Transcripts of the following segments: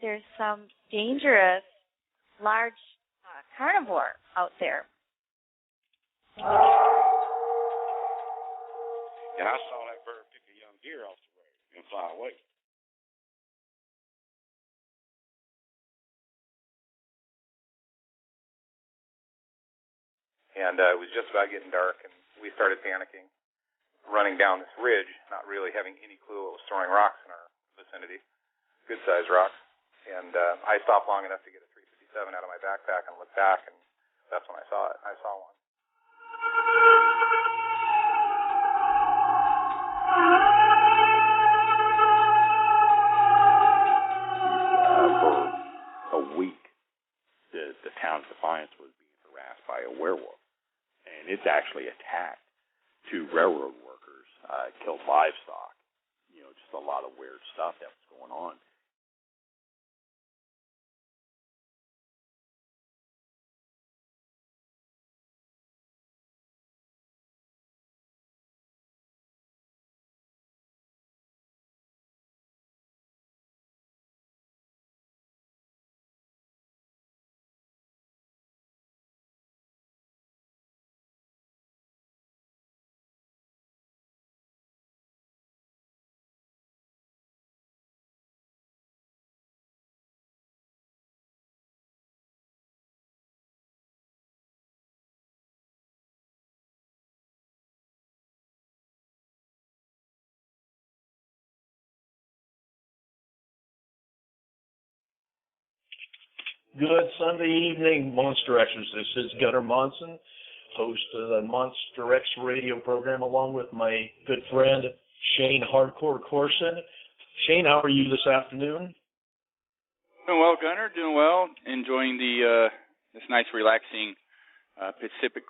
There's some dangerous, large carnivore out there. Yeah, I saw that bird pick a young deer off the road and fly away. And it was just about getting dark, and we started panicking, running down this ridge, not really having any clue what was throwing rocks in our vicinity, good-sized rocks. And I stopped long enough to get a 357 out of my backpack and look back, and that's when I saw it. I saw one. For a week, the town of Defiance was being harassed by a werewolf, and it's actually attacked two railroad workers, killed livestock, just a lot of weird stuff that was going on. Good Sunday evening, Monster Xers. This is Gunnar Monson, host of the Monster X radio program, along with my good friend Shane Hardcore Corson. Shane, how are you this afternoon? Doing well, Gunnar. Doing well. Enjoying this nice, relaxing Pacific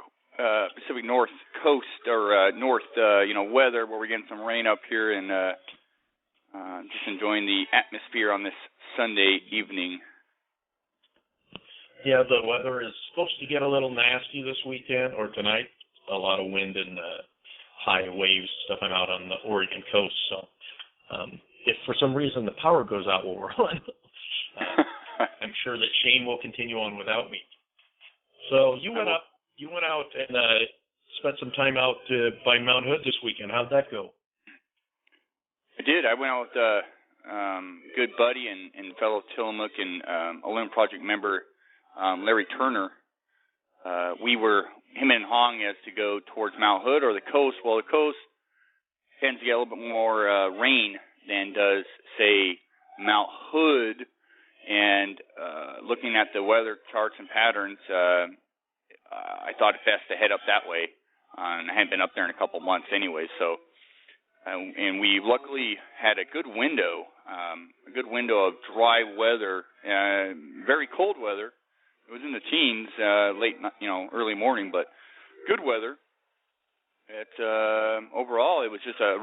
North coast or north, weather where we're getting some rain up here, and just enjoying the atmosphere on this Sunday evening. Yeah, the weather is supposed to get a little nasty this weekend or tonight. A lot of wind and high waves stuff. I'm out on the Oregon coast, so if for some reason the power goes out while we're on, I'm sure that Shane will continue on without me. So you went out and spent some time out by Mount Hood this weekend. How'd that go? I did. I went out with a good buddy and fellow Tillamook and Olympic Project member Larry Turner. Him and Hong as to go towards Mount Hood or the coast. Well, the coast tends to get a little bit more rain than does, say, Mount Hood. And looking at the weather charts and patterns, I thought it best to head up that way. And I hadn't been up there in a couple months anyway, so. And we luckily had a good window of dry weather, very cold weather. It was in the teens, early morning, but good weather. Overall, it was just it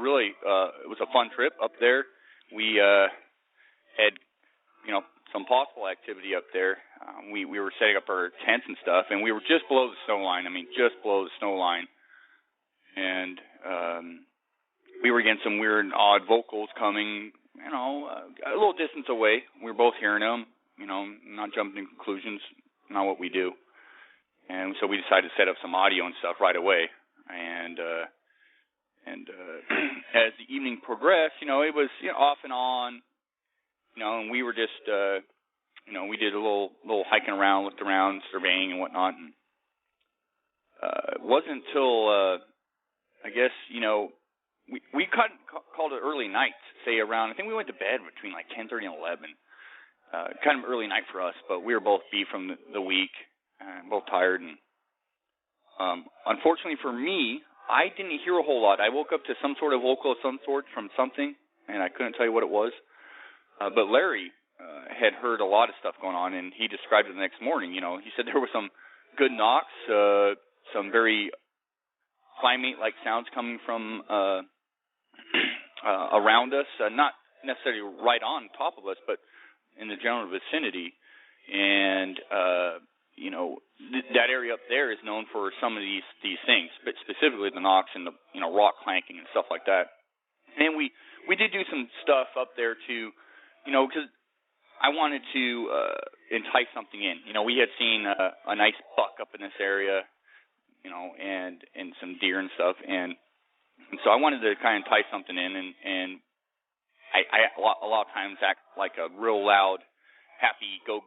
was a fun trip up there. We had, some possible activity up there. We were setting up our tents and stuff, and we were just below the snow line. Just below the snow line. And we were getting some weird, odd vocals coming, a little distance away. We were both hearing them, not jumping to conclusions, not what we do. And so we decided to set up some audio and stuff right away. And as the evening progressed, it was off and on, and we were just, we did a little hiking around, looked around, surveying and whatnot. And it wasn't until, I guess, we called it early night, say around, I think we went to bed between like 10:30 and 11. Kind of early night for us, but we were both beat from the week, both tired. And unfortunately for me, I didn't hear a whole lot. I woke up to some sort of vocal of some sort from something, and I couldn't tell you what it was. But Larry had heard a lot of stuff going on, and he described it the next morning. He said there were some good knocks, some very primate-like sounds coming from around us, not necessarily right on top of us, but in the general vicinity. And that area up there is known for some of these things, but specifically the knocks and the rock clanking and stuff like that. And we did do some stuff up there to, because I wanted to entice something in. We had seen a nice buck up in this area, and some deer and stuff, and so I wanted to kind of entice something in, and I a lot of times act like a real loud, happy go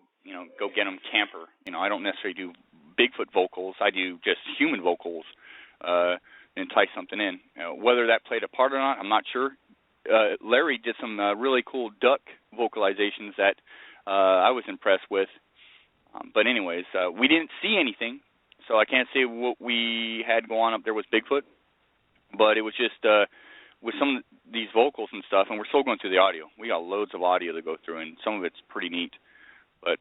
get 'em camper. I don't necessarily do Bigfoot vocals. I do just human vocals, entice something in. Whether that played a part or not, I'm not sure. Larry did some really cool duck vocalizations that I was impressed with. But anyways, we didn't see anything, so I can't say what we had go on up there was Bigfoot. But it was just with some of these vocals and stuff, and we're still going through the audio. We got loads of audio to go through, and some of it's pretty neat. But,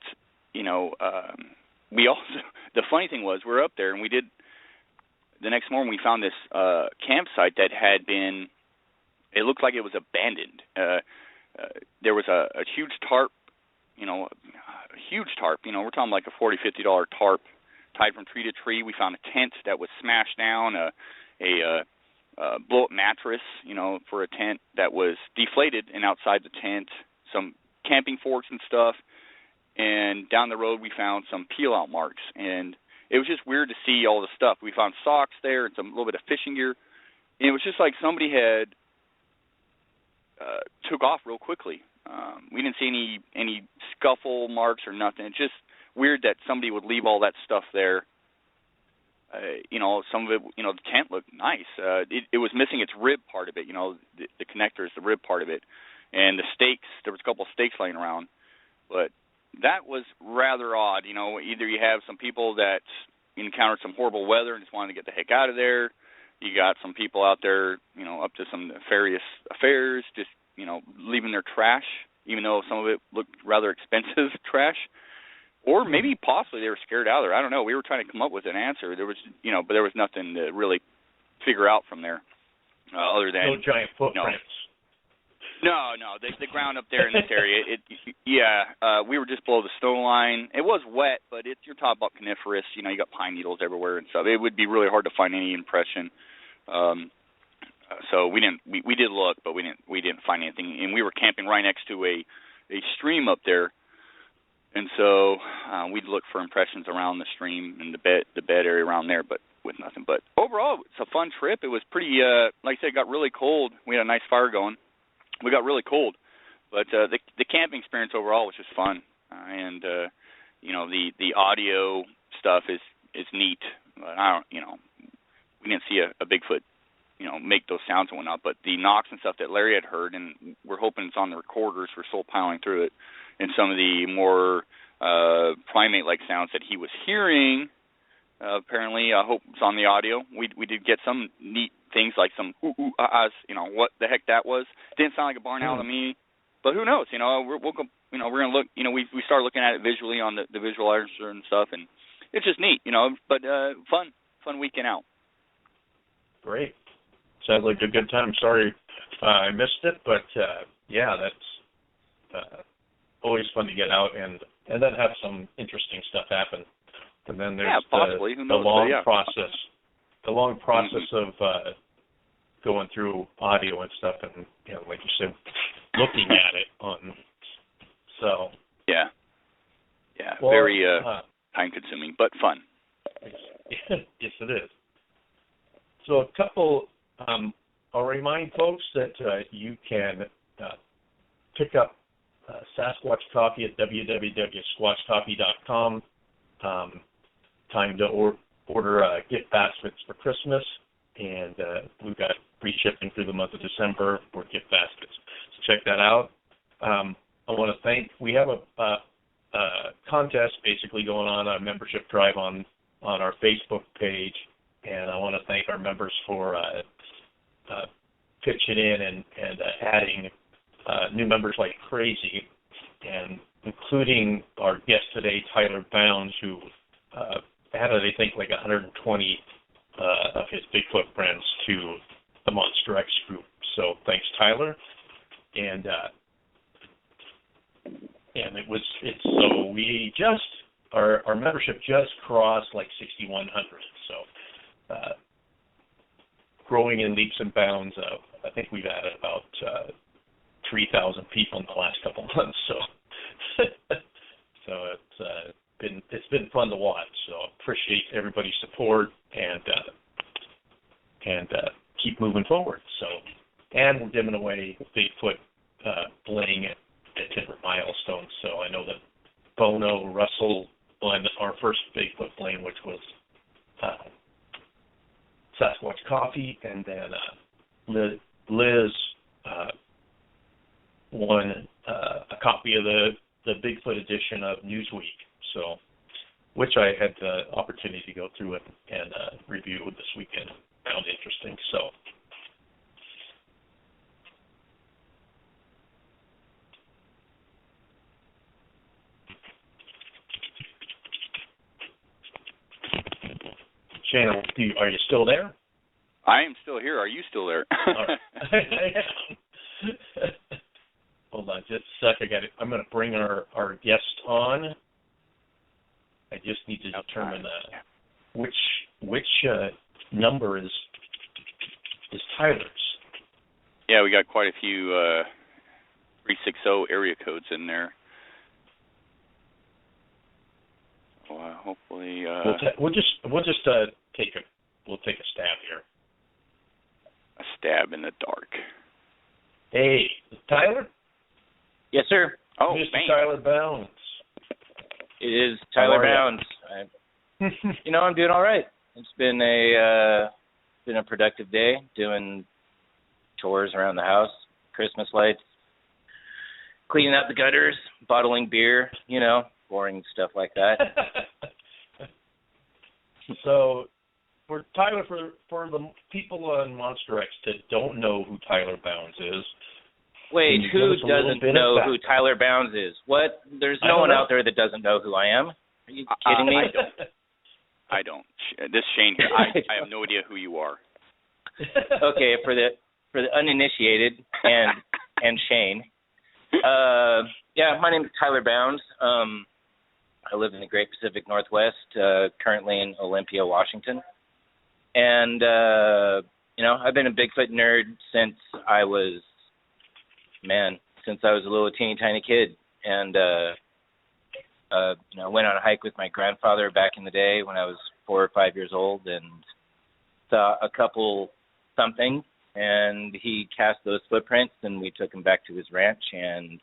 we also, the funny thing was, we're up there, and the next morning we found this campsite that had been, it looked like it was abandoned. There was a huge tarp, a huge tarp, we're talking like a $40, $50 tarp tied from tree to tree. We found a tent that was smashed down, a blow-up mattress, for a tent that was deflated, and outside the tent, some camping forks and stuff. And down the road, we found some peel-out marks, and it was just weird to see all the stuff. We found socks there and a little bit of fishing gear, and it was just like somebody had took off real quickly. We didn't see any scuffle marks or nothing. It's just weird that somebody would leave all that stuff there. Some of it, the tent looked nice. It was missing its rib part of it, the connector is the rib part of it. And the stakes, there was a couple of stakes laying around. But that was rather odd. Either you have some people that encountered some horrible weather and just wanted to get the heck out of there. You got some people out there, up to some nefarious affairs, just, leaving their trash, even though some of it looked rather expensive trash. Or maybe possibly they were scared out of there. I don't know. We were trying to come up with an answer. There was, but there was nothing to really figure out from there, other than no giant footprints. No, the ground up there in this area. We were just below the snow line. It was wet, but you're talking about coniferous. You got pine needles everywhere and stuff. It would be really hard to find any impression. So we didn't. We did look, but we didn't find anything. And we were camping right next to a stream up there. And so we'd look for impressions around the stream and the bed area around there, but with nothing. But overall, it's a fun trip. It was pretty, like I said, it got really cold. We had a nice fire going. We got really cold, but the camping experience overall was just fun. And the audio stuff is neat. But we didn't see a Bigfoot, make those sounds and whatnot. But the knocks and stuff that Larry had heard, and we're hoping it's on the recorders. We're still piling through it. And some of the more primate-like sounds that he was hearing, apparently, I hope it's on the audio. We did get some neat things like some ooh-ahs, what the heck that was. Didn't sound like a barn owl to me, but who knows? We're going to look. We started looking at it visually on the visualizer and stuff, and it's just neat, But fun weekend out. Great. Sounds like a good time. Sorry I missed it, but that's always fun to get out and then have some interesting stuff happen. And then there's possibly. the long process. The long process of going through audio and stuff, and like you said, looking at it So yeah, well, very time-consuming, but fun. Yes, it is. So a couple. I'll remind folks that you can pick up Sasquatch Coffee at www.squatchcoffee.com. Time to order gift baskets for Christmas, and we've got free shipping through the month of December for gift baskets. So check that out. I want to we have a contest basically going on, a membership drive on our Facebook page, and I want to thank our members for pitching in and adding new members like crazy, and including our guest today, Tyler Bounds, who added, I think, like 120 of his Bigfoot friends to the Monster X group. So thanks, Tyler. And so we just our membership just crossed like 6,100. So growing in leaps and bounds. I think we've added about 3,000 people in the last couple of months. So it's been fun to watch. So appreciate everybody's support and keep moving forward. So, and we're giving away Bigfoot bling at different milestones. So I know that Bono, Russell won our first Bigfoot bling, which was Sasquatch coffee, and then Liz won a copy of the Bigfoot edition of Newsweek. So, which I had the opportunity to go through and review this weekend. Found interesting. So. Shane, are you still there? I am still here. Are you still there? Hold on just a sec. I'm going to bring our guest on. I just need to determine which number is Tyler's. Yeah, we got quite a few 360 area codes in there. Well, hopefully we'll just take a stab here. A stab in the dark. Hey, Tyler? Yes, sir. Oh, Mr. man. Tyler Bounds. It is Tyler Bounds. I'm doing all right. It's been a productive day doing chores around the house, Christmas lights, cleaning out the gutters, bottling beer, boring stuff like that. So, for Tyler, for the people on Monster X that don't know who Tyler Bounds is. Wait, who doesn't know who Tyler Bounds is? What? There's no one out there that doesn't know who I am. Are you kidding me? I don't. This Shane here. I have no idea who you are. Okay, for the uninitiated and Shane. My name is Tyler Bounds. I live in the Great Pacific Northwest, currently in Olympia, Washington. And, I've been a Bigfoot nerd since I was a little teeny tiny kid. And, I went on a hike with my grandfather back in the day when I was 4 or 5 years old and saw a couple something. And he cast those footprints, and we took him back to his ranch, and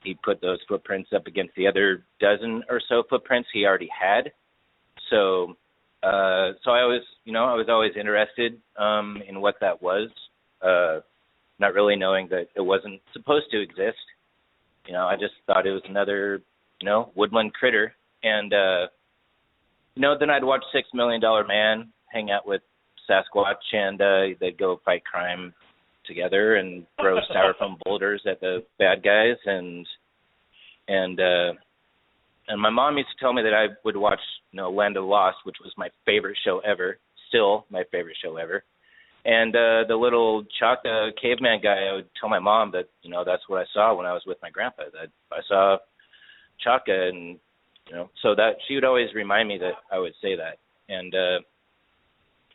he put those footprints up against the other dozen or so footprints he already had. So I was always interested in what that was, not really knowing that it wasn't supposed to exist. I just thought it was another, woodland critter. And, then I'd watch $6 Million Man hang out with Sasquatch, and they'd go fight crime together and throw styrofoam boulders at the bad guys, and my mom used to tell me that I would watch Land of the Lost, which was my favorite show ever, still my favorite show ever. And the little Chaka caveman guy, I would tell my mom that that's what I saw when I was with my grandpa, that I saw Chaka, and so that she would always remind me that I would say that. And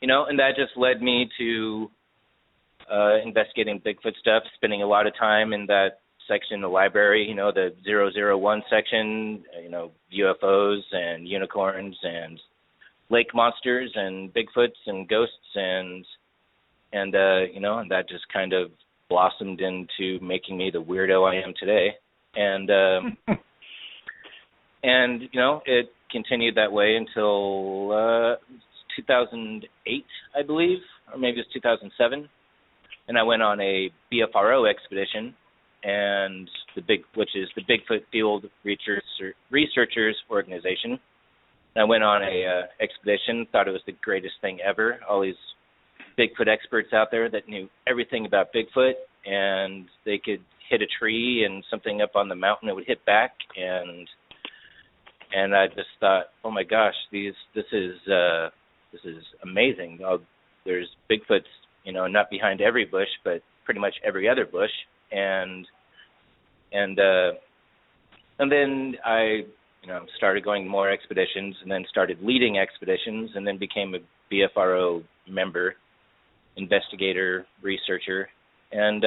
and that just led me to investigating Bigfoot stuff, spending a lot of time in that section in the library, the 001 section, UFOs and unicorns and lake monsters and Bigfoots and ghosts and that just kind of blossomed into making me the weirdo I am today. And it continued that way until 2008, I believe, or maybe it was 2007, and I went on a BFRO expedition, which is the Bigfoot Field Researchers Organization. And I went on a expedition, thought it was the greatest thing ever. All these Bigfoot experts out there that knew everything about Bigfoot, and they could hit a tree and something up on the mountain that would hit back, and I just thought, oh my gosh, this is amazing. There's Bigfoots, not behind every bush, but pretty much every other bush. And then I started going to more expeditions, and then started leading expeditions, and then became a BFRO member, investigator, researcher, and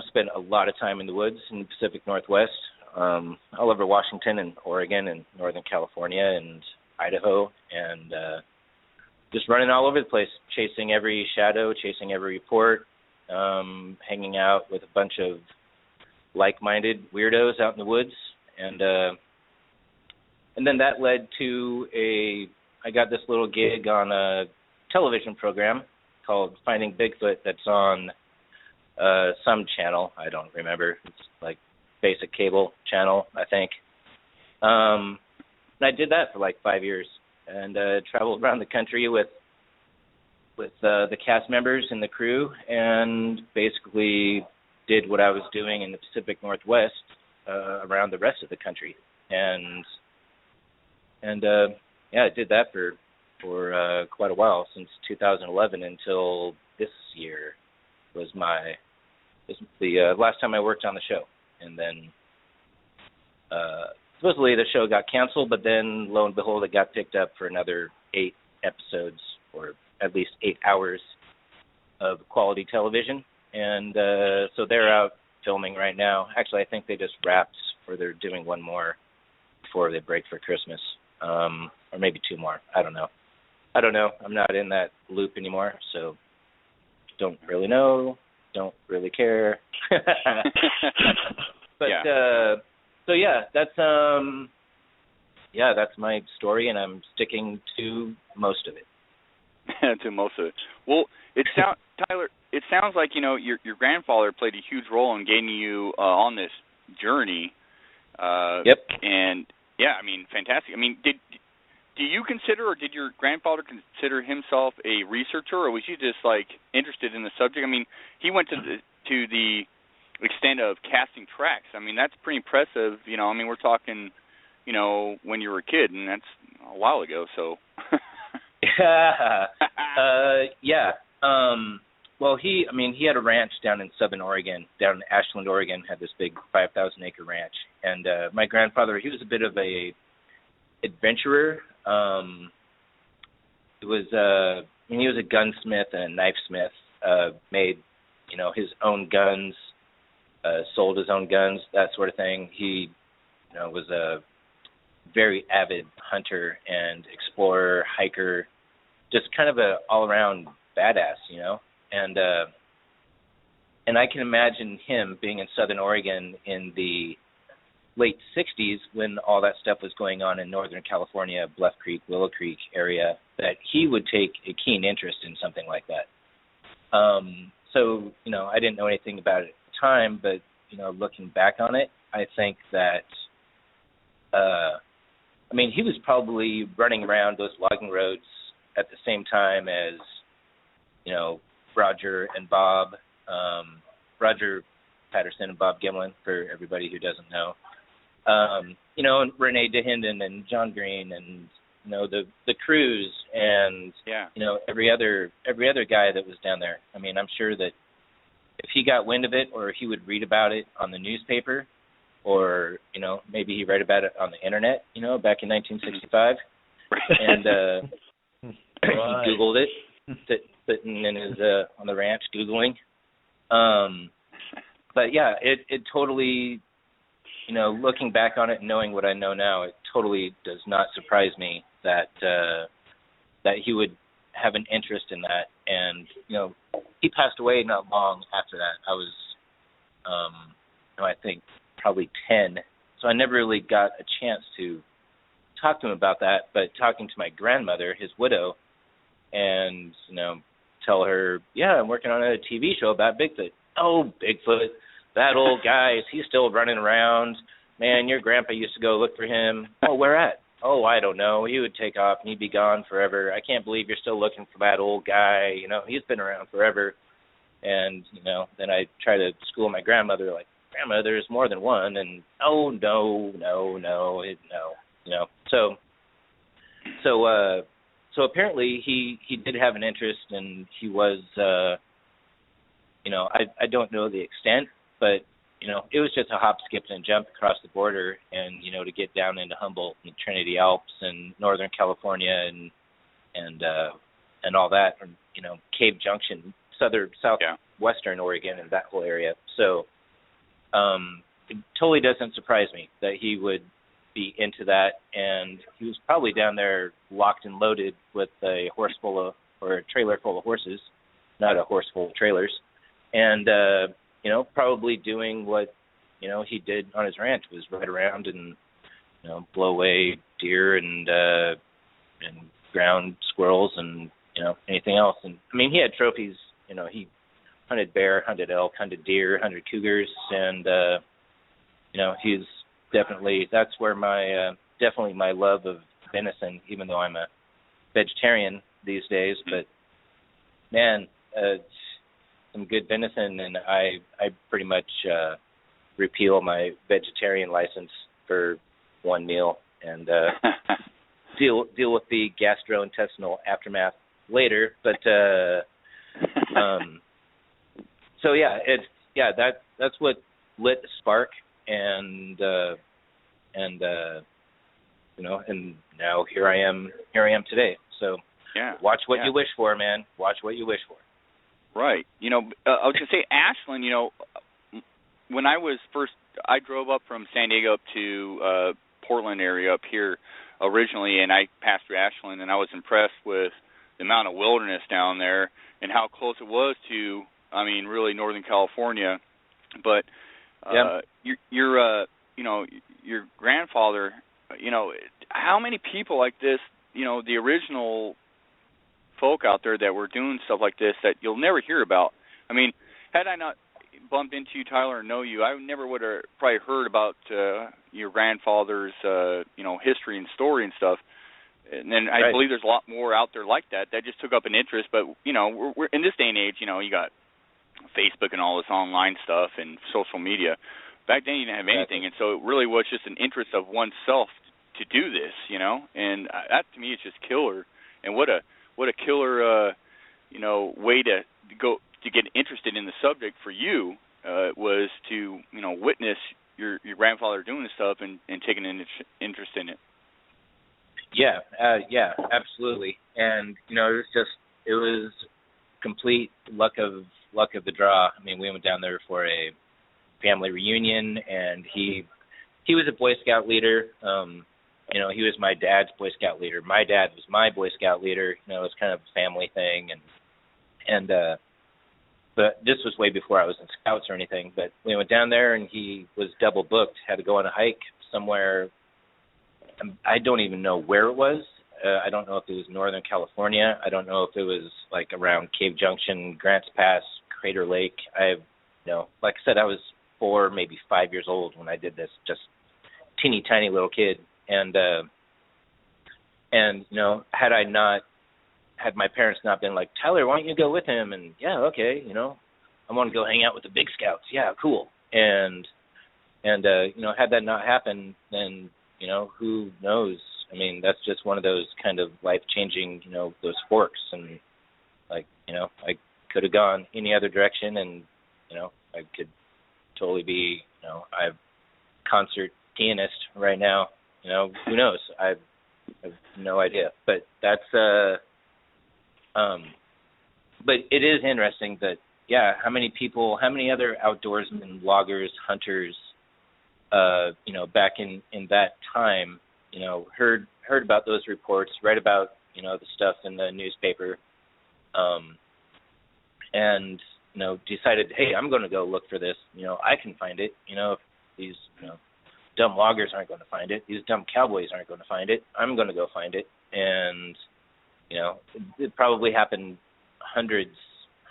spent a lot of time in the woods in the Pacific Northwest, all over Washington and Oregon and Northern California and Idaho, and just running all over the place, chasing every shadow, chasing every report, hanging out with a bunch of like-minded weirdos out in the woods, and then that led to I got this little gig on a television program called Finding Bigfoot that's on some channel. I don't remember. It's like basic cable channel, I think. And I did that for like 5 years, and traveled around the country with the cast members and the crew, and basically did what I was doing in the Pacific Northwest around the rest of the country, and I did that for quite a while, since 2011 until this year was the last time I worked on the show, and then supposedly the show got canceled, but then lo and behold, it got picked up for another 8 episodes, or at least 8 hours of quality television. And so they're out filming right now. Actually, I think they just wrapped, or they're doing one more before they break for Christmas, or maybe 2 more. I don't know. I'm not in that loop anymore, so don't really know. Don't really care. But that's my story, and I'm sticking to most of it. To most of it. Well, Tyler, it sounds like your grandfather played a huge role in getting you on this journey. Yep. And fantastic. Do you consider, or did your grandfather consider himself a researcher, or was he just interested in the subject? He went to the extent of casting tracks. That's pretty impressive. We're talking, when you were a kid, and that's a while ago. So. Yeah. Well, he had a ranch down in southern Oregon, down in Ashland, Oregon, had this big 5,000-acre ranch. And my grandfather, he was a bit of a adventurer. He was a gunsmith and a knifesmith, made, his own guns, sold his own guns, that sort of thing. He, was a very avid hunter and explorer, hiker, just kind of a all-around badass, and I can imagine him being in Southern Oregon in the late 60s when all that stuff was going on in Northern California, Bluff Creek, Willow Creek area, that he would take a keen interest in something like that. So, I didn't know anything about it at the time, but, looking back on it, I think that, he was probably running around those logging roads at the same time as, Roger and Bob, Roger Patterson and Bob Gimlin, for everybody who doesn't know. And Renee DeHinden and John Green and, the crews and, every other guy that was down there. I'm sure that if he got wind of it, or he would read about it on the newspaper, or, maybe he read about it on the internet, back in 1965, and right. He Googled it, sitting in his, on the ranch, Googling. But yeah, it totally, looking back on it and knowing what I know now, it totally does not surprise me that he would have an interest in that. And, he passed away not long after that. I was, I think probably 10. So I never really got a chance to talk to him about that, but talking to my grandmother, his widow, and, tell her, yeah, I'm working on a TV show about Bigfoot. Oh, Bigfoot, that old guy, is he still running around? Man, your grandpa used to go look for him. Oh, where at? Oh, I don't know. He would take off and he'd be gone forever. I can't believe you're still looking for that old guy. He's been around forever. And, then I try to school my grandmother, Grandma, there's more than one. And, oh, no. So apparently he did have an interest, and he was, I don't know the extent, but it was just a hop, skip, and jump across the border, and to get down into Humboldt and Trinity Alps and Northern California and all that, and Cave Junction, southwestern Oregon, and that whole area. So it totally doesn't surprise me that he would be into that, and he was probably down there locked and loaded with a trailer full of horses, not a horse full of trailers, and probably doing what he did on his ranch, was ride around and blow away deer and ground squirrels and anything else. And I mean, he had trophies. He hunted bear, hunted elk, hunted deer, hunted cougars, and he's that's where my definitely my love of venison, even though I'm a vegetarian these days. But man, some good venison, and I pretty much repeal my vegetarian license for one meal and deal with the gastrointestinal aftermath later. But so that's what lit the spark, and now here I am today. So watch what you wish for, man. Watch what you wish for. Right. I was going to say, Ashland, when I drove up from San Diego up to Portland area up here originally, and I passed through Ashland, and I was impressed with the amount of wilderness down there and how close it was to, really Northern California. But your grandfather, how many people like this, the original folk out there that were doing stuff like this that you'll never hear about. I mean, had I not bumped into you, Tyler, and know you, I never would have probably heard about your grandfather's, history and story and stuff. And then I believe there's a lot more out there like that just took up an interest. But, we're in this day and age, you got Facebook and all this online stuff and social media. Back then you didn't have anything, and so it really was just an interest of oneself to do this, and that to me is just killer. And what a killer, way to go to get interested in the subject for you was to, witness your grandfather doing this stuff and taking an interest in it. Yeah, absolutely. And it was complete luck of the draw. I mean, we went down there for a family reunion, and he was a Boy Scout leader. He was my dad's Boy Scout leader. My dad was my Boy Scout leader. It was kind of a family thing, and but this was way before I was in Scouts or anything. But we went down there, and he was double booked. Had to go on a hike somewhere. I don't even know where it was. I don't know if it was Northern California. I don't know if it was like around Cave Junction, Grants Pass, Crater Lake. Like I said, I was 4, maybe 5 years old when I did this. Just teeny tiny little kid. And had my parents not been like, Tyler, why don't you go with him? And okay, I want to go hang out with the Big Scouts. Yeah, cool. And had that not happened, then who knows? I mean, that's just one of those kind of life-changing, those forks. And I could have gone any other direction, and I could totally be, I'm a concert pianist right now. Who knows? I have no idea. But that's but it is interesting that how many other outdoorsmen, loggers, hunters, back in that time, heard about those reports, read about the stuff in the newspaper, and decided, hey, I'm going to go look for this. I can find it. If these dumb loggers aren't going to find it, these dumb cowboys aren't going to find it, I'm going to go find it. And it probably happened hundreds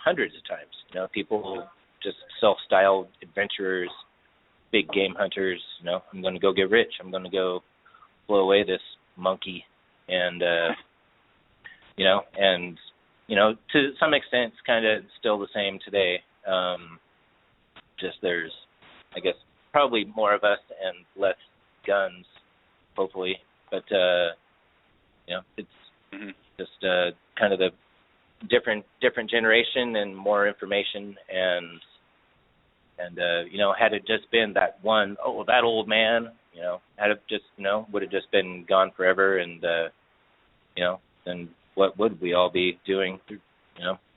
of times. People just self-styled adventurers, big game hunters. I'm going to go get rich. I'm going to go blow away this monkey, and to some extent, it's kind of still the same today. Just there's, I guess, probably more of us and less guns, hopefully. But it's just kind of the different generation and more information, and And had it just been that one, that old man, had it just, would have just been gone forever, and then what would we all be doing?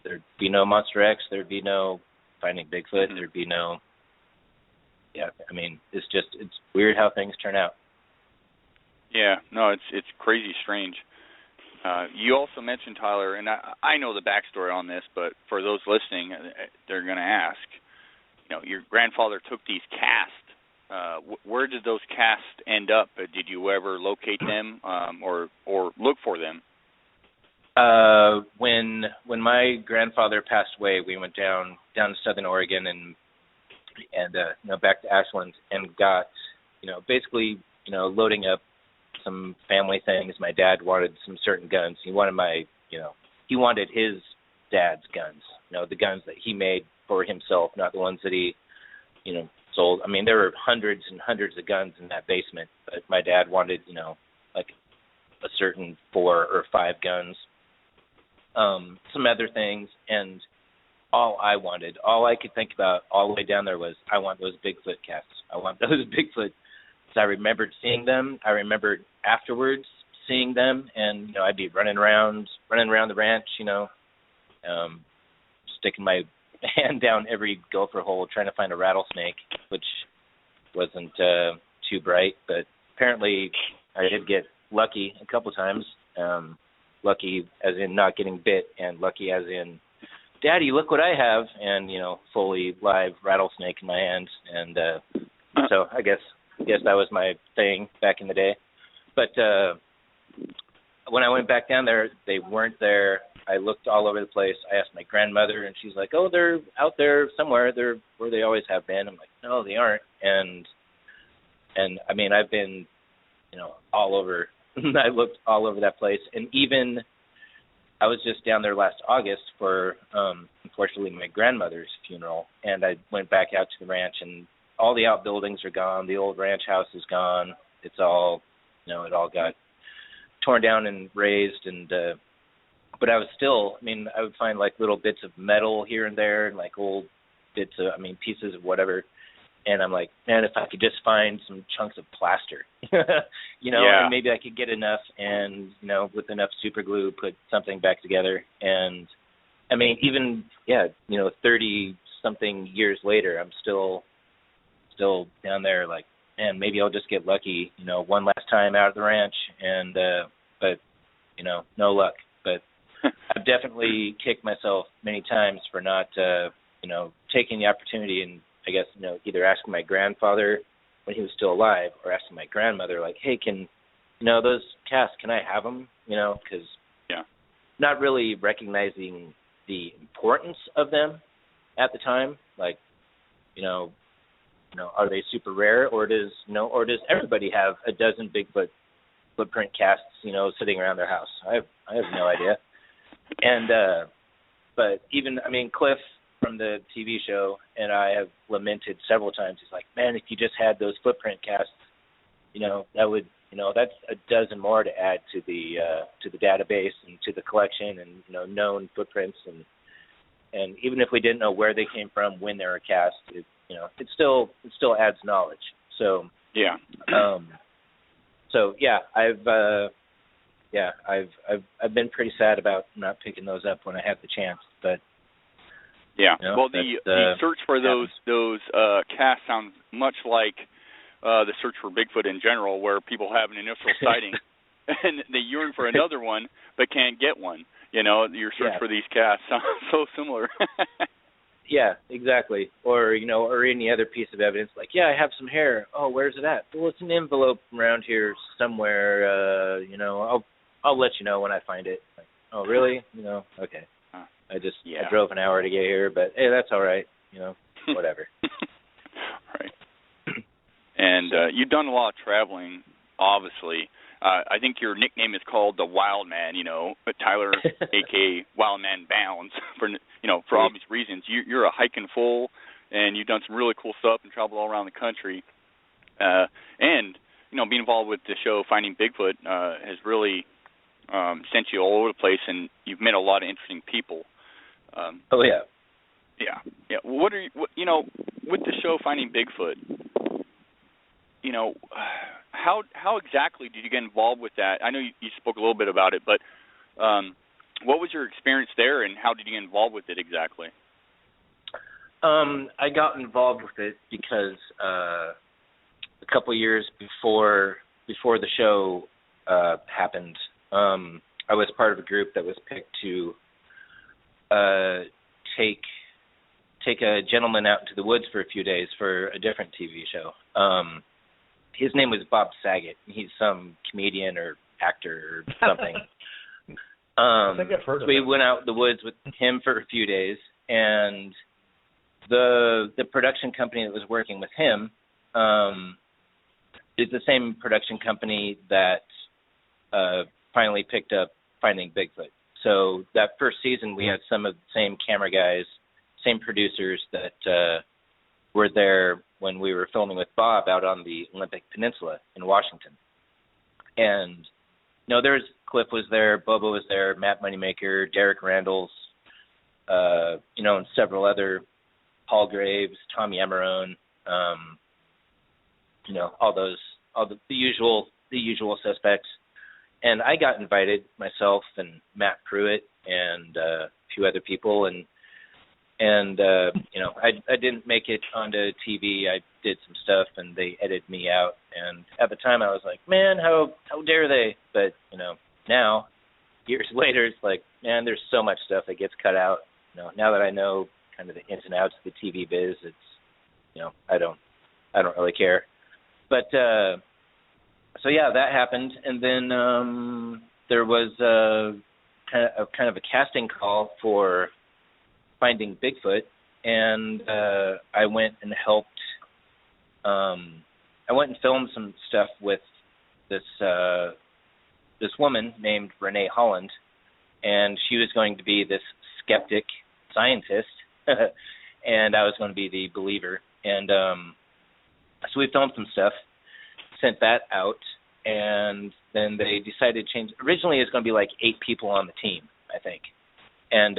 There'd be no Monster X, there'd be no Finding Bigfoot, there'd be no. It's weird how things turn out. Yeah, no, it's crazy strange. You also mentioned, Tyler, and I know the backstory on this, but for those listening, they're going to ask. Your grandfather took these casts. Where did those casts end up? Did you ever locate them or look for them? When my grandfather passed away, we went down to Southern Oregon and back to Ashland and got basically loading up some family things. My dad wanted some certain guns. He wanted he wanted his dad's guns. The guns that he made for himself, not the ones that he sold. There were hundreds and hundreds of guns in that basement, but my dad wanted like a certain 4 or 5 guns. Some other things, and all I could think about all the way down there was, I want those Bigfoot casts. I want those Bigfoot. So I remembered seeing them. I remembered afterwards seeing them, and I'd be running around the ranch, sticking my hand down every gopher hole trying to find a rattlesnake, which wasn't too bright, but apparently I did get lucky a couple times. Lucky as in not getting bit, and lucky as in, Daddy, look what I have, and fully live rattlesnake in my hand, and so I guess that was my thing back in the day. But when I went back down there, they weren't there. I looked all over the place. I asked my grandmother, and she's like, "Oh, they're out there somewhere. They're where they always have been." I'm like, "No, they aren't." And I've been, all over. I looked all over that place, and even I was just down there last August for, unfortunately, my grandmother's funeral, and I went back out to the ranch, and all the outbuildings are gone. The old ranch house is gone. It's all, it all got torn down and razed, and but I was still, I would find like little bits of metal here and there, and like old bits of, pieces of whatever. And I'm like, man, if I could just find some chunks of plaster, and maybe I could get enough, and with enough super glue, put something back together. And even 30 something years later, I'm still down there. Like, man, maybe I'll just get lucky, one last time out of the ranch, and but no luck. But I've definitely kicked myself many times for not taking the opportunity, and I guess, either asking my grandfather when he was still alive, or asking my grandmother, like, hey, can, those casts, can I have them? Because not really recognizing the importance of them at the time. Like, are they super rare, or does everybody have a dozen Bigfoot footprint casts, sitting around their house? I have no idea. And but even, Cliff from the TV show, and I have lamented several times. He's like, man, if you just had those footprint casts, that would, that's a dozen more to add to the database and to the collection, and known footprints, and even if we didn't know where they came from, when they were cast, it still adds knowledge. So I've been pretty sad about not picking those up when I had the chance, but. Yeah. The search for those casts sounds much like the search for Bigfoot in general, where people have an initial sighting and they yearn for another one but can't get one. Your search for these casts sounds so similar. Yeah, exactly. Or any other piece of evidence, like, I have some hair. Oh, where's it at? Well, it's an envelope around here somewhere. I'll let you know when I find it. Like, oh, really? Okay. I drove an hour to get here, but hey, that's all right. Whatever. Right. And you've done a lot of traveling, obviously. I think your nickname is called the Wild Man. But Tyler, aka Wild Man Bounds, for obvious reasons. You're a hiking fool, and you've done some really cool stuff and traveled all around the country. And being involved with the show Finding Bigfoot has really sent you all over the place, and you've met a lot of interesting people. Yeah. What are you know, with the show Finding Bigfoot? You know, how exactly did you get involved with that? I know you spoke a little bit about it, but what was your experience there, and how did you get involved with it exactly? I got involved with it because a couple of years before the show happened, I was part of a group that was picked to take a gentleman out into the woods for a few days for a different TV show. His name was Bob Saget. He's some comedian or actor or something. I think I've heard of we him. went out in the woods with him for a few days, and the production company that was working with him is the same production company that finally picked up Finding Bigfoot. So that first season, we had some of the same camera guys, same producers that were there when we were filming with Bob out on the Olympic Peninsula in Washington. And, you know, Cliff was there, Bobo was there, Matt Moneymaker, Derek Randalls, you know, and several other, Paul Graves, Tom Yamarone, you know, all the usual suspects. And I got invited, myself and Matt Pruitt and a few other people, and you know, I didn't make it onto TV. I did some stuff, and they edited me out. And at the time, I was like, man, how dare they? But you know, now, years later, it's like, man, there's so much stuff that gets cut out. You know, now that I know kind of the ins and outs of the TV biz, it's, you know, I don't really care. But so yeah, that happened, and then there was kind of a casting call for Finding Bigfoot, and I went and helped. I went and filmed some stuff with this woman named Renee Holland, and she was going to be this skeptic scientist, and I was going to be the believer. And so we filmed some stuff, sent that out, and then they decided to change. Originally, it was going to be like 8 people on the team, I think, and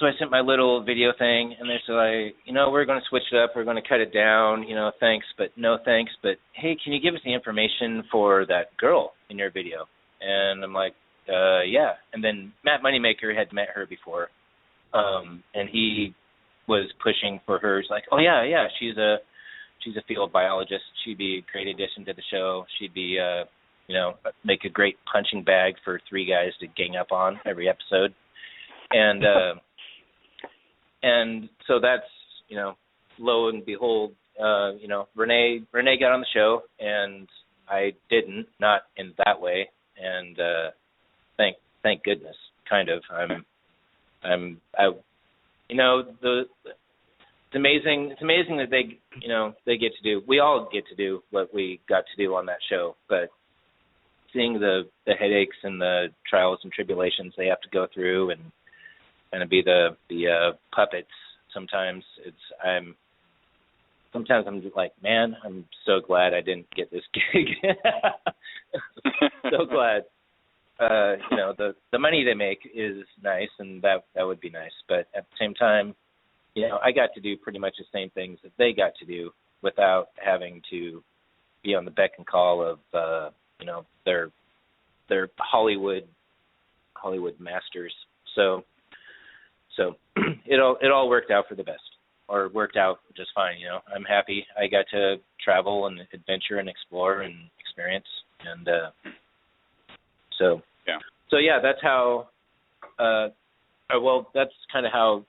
so I sent my little video thing, and they said, like, you know, we're going to switch it up. We're going to cut it down. You know, thanks, but no thanks. But, hey, can you give us the information for that girl in your video? And I'm like, yeah. And then Matt Moneymaker had met her before, and he was pushing for her. He's like, oh, yeah, she's a field biologist. She'd be a great addition to the show. She'd be, you know, make a great punching bag for 3 guys to gang up on every episode. And so that's, you know, lo and behold, you know, Renee got on the show, and I didn't, not in that way. And thank goodness, kind of. You know, it's amazing that they get to do. We all get to do what we got to do on that show, but seeing the headaches and the trials and tribulations they have to go through and kind of be the puppets. Sometimes I'm just like, man, I'm so glad I didn't get this gig. So glad. You know, the money they make is nice, and that would be nice. But at the same time, you know, I got to do pretty much the same things that they got to do without having to be on the beck and call of you know, their Hollywood masters. So it all worked out for the best, or worked out just fine. You know, I'm happy. I got to travel and adventure and explore and experience, and so yeah, that's how. Well, that's kind of how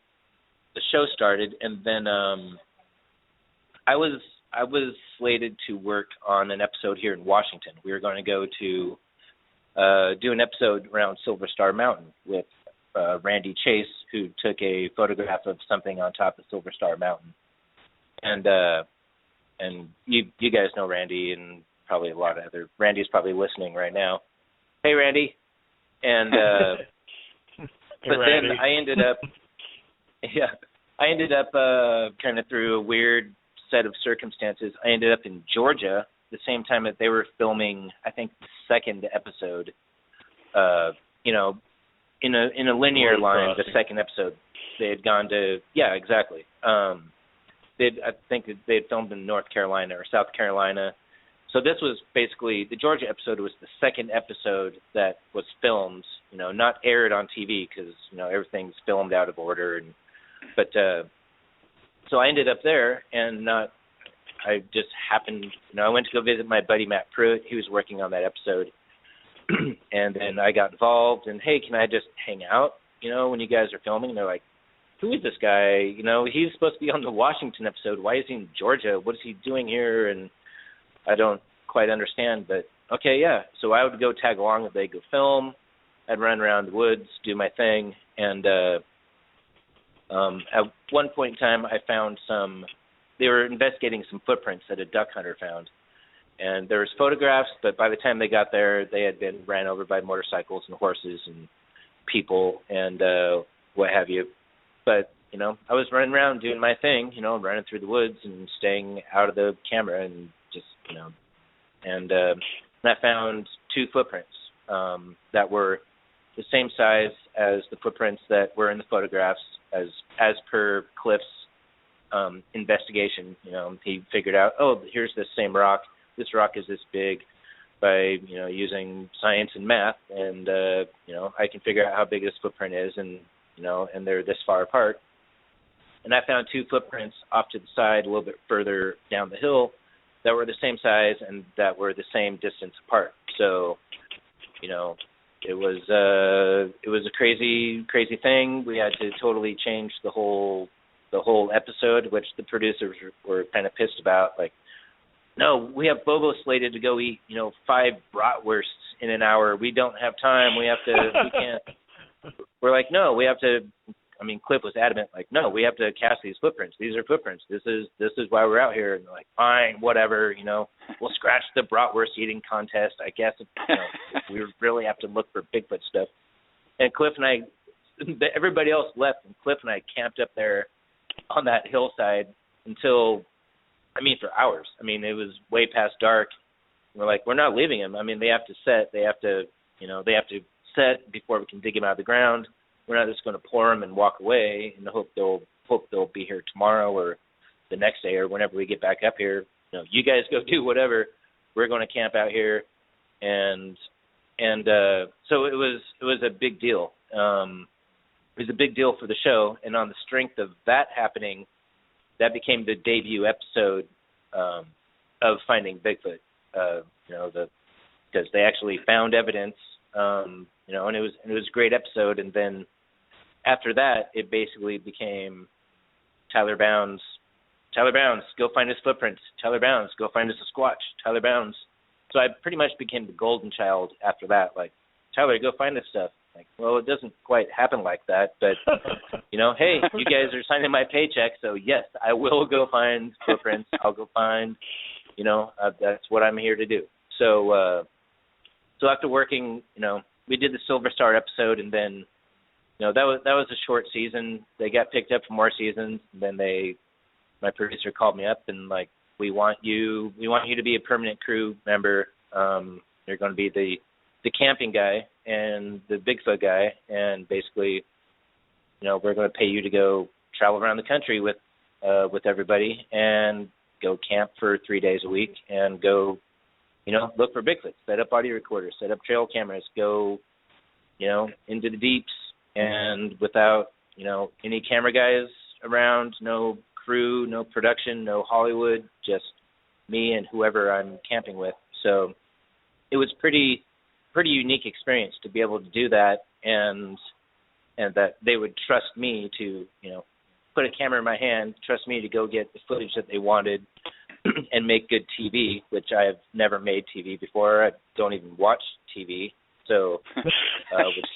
the show started, and then I was slated to work on an episode here in Washington. We were going to go to do an episode around Silver Star Mountain with Randy Chase, who took a photograph of something on top of Silver Star Mountain. And you guys know Randy, and probably a lot of other. Randy's probably listening right now. Hey, Randy. And but Randy. then I ended up kind of through a weird set of circumstances. I ended up in Georgia the same time that they were filming, I think, the second episode. You know, in a linear line, the second episode. they had gone to, yeah, exactly. I think they had filmed in North Carolina or South Carolina. So this was basically, the Georgia episode was the second episode that was filmed, not aired on TV because, everything's filmed out of order. But so I ended up there, and I just happened, I went to go visit my buddy Matt Pruitt. He was working on that episode. And then I got involved, and, hey, can I just hang out, when you guys are filming? And they're like, who is this guy? He's supposed to be on the Washington episode. Why is he in Georgia? What is he doing here? And I don't quite understand, but okay, yeah. So I would go tag along if they go film. I'd run around the woods, do my thing, and at one point in time, I found they were investigating some footprints that a duck hunter found. And there was photographs, but by the time they got there, they had been ran over by motorcycles and horses and people and what have you. But, I was running around doing my thing, running through the woods and staying out of the camera and just, and I found two footprints that were the same size as the footprints that were in the photographs as per Cliff's investigation. He figured out, here's this same rock. This rock is this big by, using science and math, and, I can figure out how big this footprint is, and, and they're this far apart. And I found two footprints off to the side a little bit further down the hill that were the same size and that were the same distance apart. So, it was a crazy thing. We had to totally change the whole episode, which the producers were kind of pissed about. Like, no, we have Bobo slated to go eat, 5 bratwursts in an hour. We don't have time. We can't. We're like, no, we have to. I mean, Cliff was adamant, like, no, we have to cast these footprints. These are footprints. This is why we're out here. And they're like, fine, whatever, we'll scratch the bratwurst eating contest, I guess, if we really have to look for Bigfoot stuff. And Cliff and I, everybody else left, and Cliff and I camped up there on that hillside until, for hours. It was way past dark. We're like, we're not leaving him. They have to set. They have to set before we can dig him out of the ground. We're not just going to pour them and walk away and hope they'll be here tomorrow or the next day or whenever we get back up here. You guys go do whatever. We're going to camp out here, and so it was a big deal. It was a big deal for the show, and on the strength of that happening, that became the debut episode of Finding Bigfoot. Because they actually found evidence. And it was a great episode. And then after that, it basically became Tyler Bounds, go find his footprints. Tyler Bounds, go find his Sasquatch. Tyler Bounds. So I pretty much became the golden child after that. Like, Tyler, go find this stuff. Like, well, it doesn't quite happen like that, but hey, you guys are signing my paycheck, so yes, I will go find footprints. I'll go find, that's what I'm here to do. So after working, we did the Silver Star episode, and then, that was a short season. They got picked up for more seasons. And then my producer called me up and like, we want you to be a permanent crew member. You're going to be the camping guy and the Bigfoot guy, and basically, we're going to pay you to go travel around the country with everybody and go camp for 3 days a week and go, look for Bigfoot, set up audio recorders, set up trail cameras, go, into the deeps, and without, any camera guys around, no crew, no production, no Hollywood, just me and whoever I'm camping with. So it was pretty unique experience to be able to do that, and that they would trust me to, put a camera in my hand, trust me to go get the footage that they wanted and make good TV, which I've never made TV before. I don't even watch TV, so which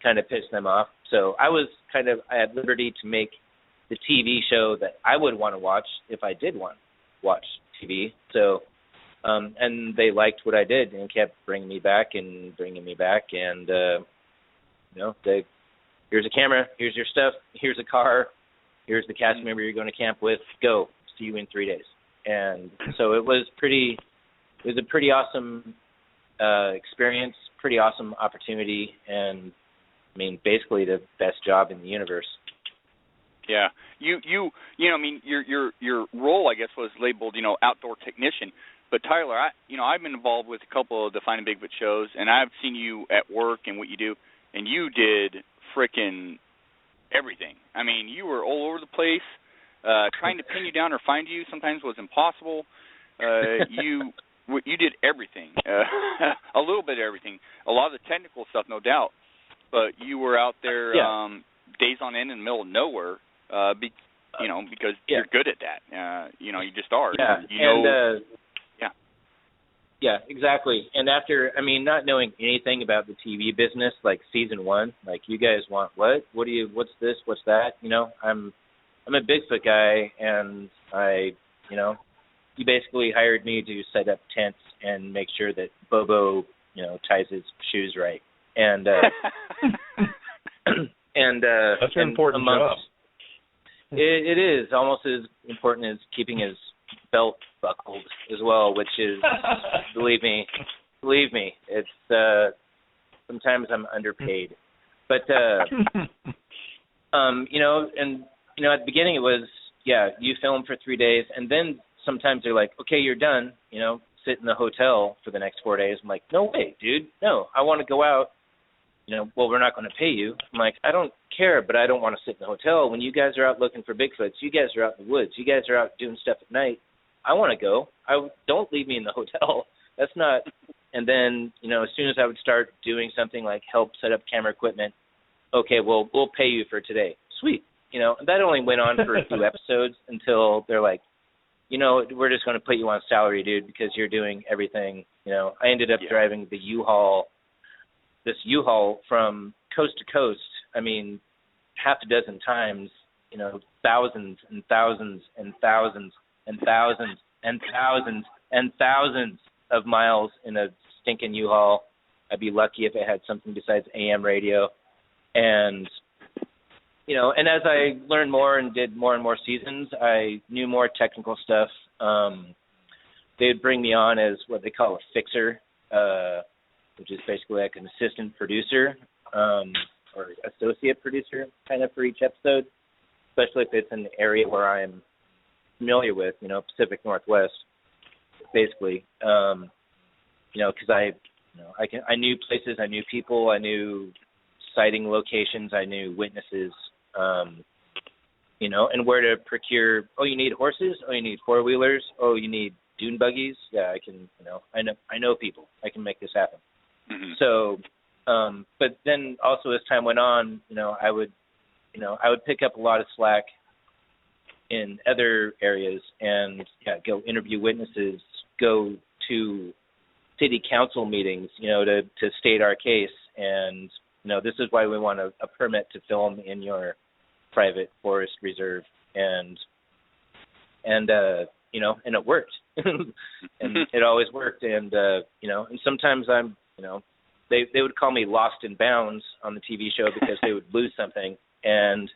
kind of pissed them off. So I had liberty to make the TV show that I would want to watch if I did want to watch TV. So and they liked what I did and kept bringing me back, and here's a camera, here's your stuff, here's a car, here's the cast member you're going to camp with, go, see you in 3 days. And so it was a pretty awesome experience, pretty awesome opportunity, and basically the best job in the universe. Yeah. You know, I mean, your role, I guess, was labeled, outdoor technician. But Tyler, I've been involved with a couple of the Finding Bigfoot shows, and I've seen you at work and what you do, and you did frickin' everything. I mean, you were all over the place. Trying to pin you down or find you sometimes was impossible. You did everything, a little bit of everything, a lot of the technical stuff, no doubt. But you were out there days on end in the middle of nowhere, because you're good at that. You just are. Yeah. Yeah, exactly. And after, not knowing anything about the TV business, like season 1, like you guys want what? What's this? What's that? I'm a Bigfoot guy, and you basically hired me to set up tents and make sure that Bobo, ties his shoes right. And that's an important job. It is almost as important as keeping his belt buckled as well, which is believe me, it's sometimes I'm underpaid. But at the beginning it was you film for 3 days, and then sometimes they're like, okay, you're done, sit in the hotel for the next 4 days. I'm like, no way, dude, no, I want to go out. Well, we're not going to pay you. I'm like, I don't care, but I don't want to sit in the hotel. When you guys are out looking for Bigfoots, you guys are out in the woods, you guys are out doing stuff at night, I want to go. Don't leave me in the hotel. That's not. And then, as soon as I would start doing something like help set up camera equipment, okay, well, we'll pay you for today. Sweet. And that only went on for a few episodes until they're like, we're just going to put you on salary, dude, because you're doing everything. I ended up driving the this U-Haul from coast to coast. Half a dozen times, thousands and thousands and thousands and thousands and thousands and thousands of miles in a stinking U-Haul. I'd be lucky if it had something besides AM radio. And, and as I learned more and did more and more seasons, I knew more technical stuff. They'd bring me on as what they call a fixer, which is basically like an assistant producer or associate producer kind of for each episode, especially if it's an area where I'm familiar with, Pacific Northwest, basically, because I knew places, I knew people, I knew sighting locations, I knew witnesses, and where to procure. Oh, you need horses? Oh, you need four-wheelers? Oh, you need dune buggies? Yeah, I can, I know people. I can make this happen. Mm-hmm. So, but then also as time went on, I would pick up a lot of slack in other areas and go interview witnesses, go to city council meetings, to state our case. And, this is why we want a permit to film in your private forest reserve. And it worked. And it always worked. And, and sometimes I'm, they would call me lost in bounds on the TV show because they would lose something. And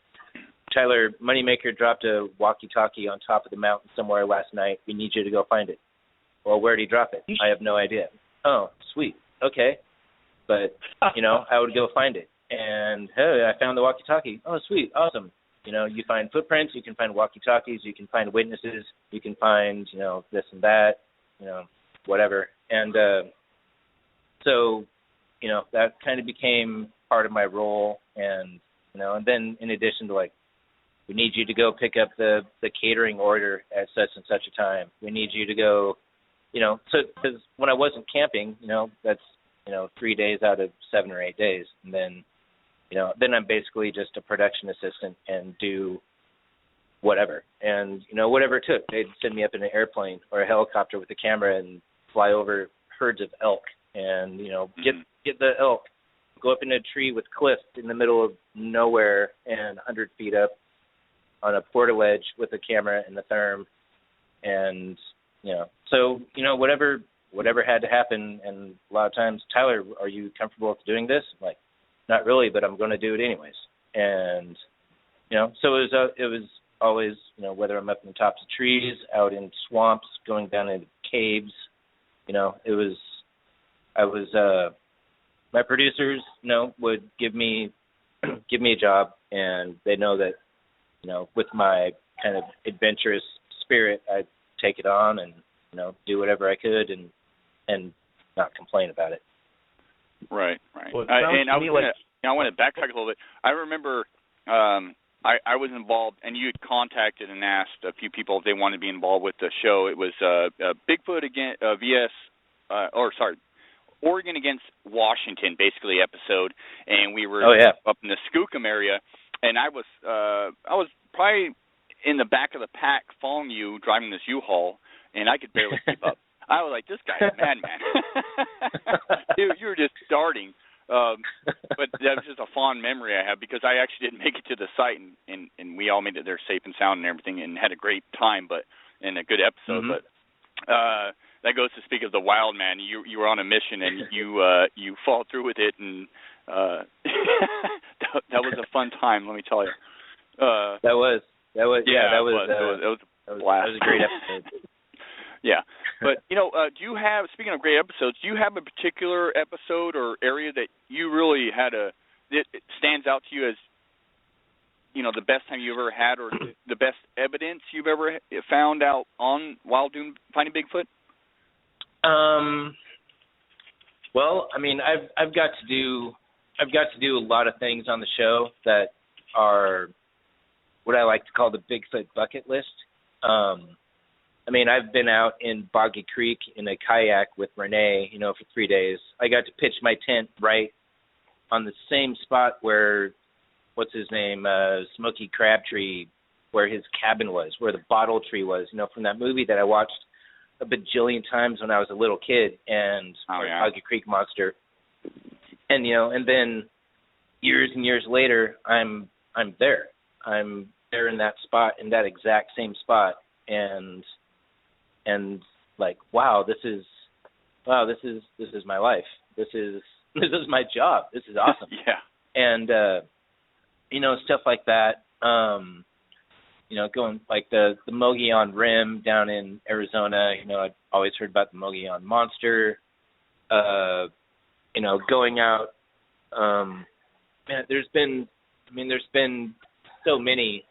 Tyler, Moneymaker dropped a walkie-talkie on top of the mountain somewhere last night. We need you to go find it. Well, where did he drop it? I have no idea. Oh, sweet. Okay. But, I would go find it. And, hey, I found the walkie-talkie. Oh, sweet. Awesome. You find footprints, you can find walkie-talkies, you can find witnesses, you can find, this and that, whatever. And so, that kind of became part of my role. And, and then in addition to, we need you to go pick up the catering order at such and such a time. We need you to go, so because when I wasn't camping, that's, 3 days out of 7 or 8 days. And then, then I'm basically just a production assistant and do whatever. And, whatever it took. They'd send me up in an airplane or a helicopter with a camera and fly over herds of elk and, get the elk, go up in a tree with cliffs in the middle of nowhere and 100 feet up on a portaledge with a camera and the therm. And, so, whatever had to happen. And a lot of times, Tyler, are you comfortable with doing this? I'm like, not really, but I'm going to do it anyways. And, so it was always, whether I'm up in the tops of trees, out in swamps, going down into caves, my producers, would give me a job, and they know that, with my kind of adventurous spirit, I'd take it on and, do whatever I could and not complain about it. Right. Well, And I want to backtrack a little bit. I remember I was involved, and you had contacted and asked a few people if they wanted to be involved with the show. It was Bigfoot against Oregon against Washington, basically episode, and we were up in the Skookum area, and I was probably in the back of the pack following you, driving this U-Haul, and I could barely keep up. I was like, this guy's a madman. You were just starting. But that was just a fond memory I have, because I actually didn't make it to the site, and we all made it there safe and sound and everything, and had a great time, and a good episode. But that goes to speak of the wild man. You were on a mission, and you followed through with it, and that was a fun time. Let me tell you. That was a blast. That was a great episode. Yeah, but do you have? Speaking of great episodes, do you have a particular episode or area that you really that stands out to you as the best time you ever had, or the best evidence you've ever found out while finding Bigfoot? Well, I mean, I've got to do a lot of things on the show that are what I like to call the Bigfoot bucket list. I mean, I've been out in Boggy Creek in a kayak with Renee, for 3 days. I got to pitch my tent right on the same spot where, what's his name, Smokey Crabtree, where his cabin was, where the bottle tree was, from that movie that I watched a bajillion times when I was a little kid, and Boggy Creek Monster. And, and then years and years later, I'm there. I'm there in that spot, in that exact same spot, and like, this is my life. This is my job. This is awesome. Yeah. And stuff like that. Going like the Mogollon Rim down in Arizona. I'd always heard about the Mogollon Monster. Going out. There's been so many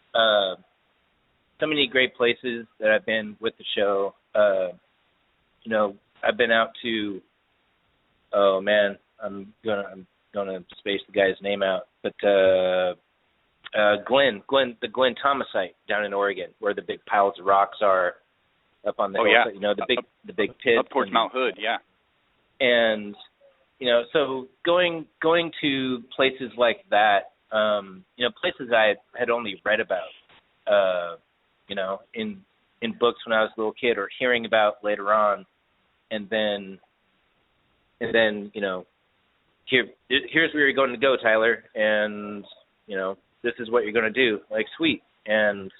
great places that I've been with the show. I've been out to, I'm gonna space the guy's name out, but the Glen Thomas site down in Oregon, where the big piles of rocks are up on the hill, the big pit up towards Mount Hood, yeah. And so going to places like that, places I had only read about, in books when I was a little kid, or hearing about later on, and then here's where you're going to go, Tyler, and this is what you're going to do. Like, sweet. And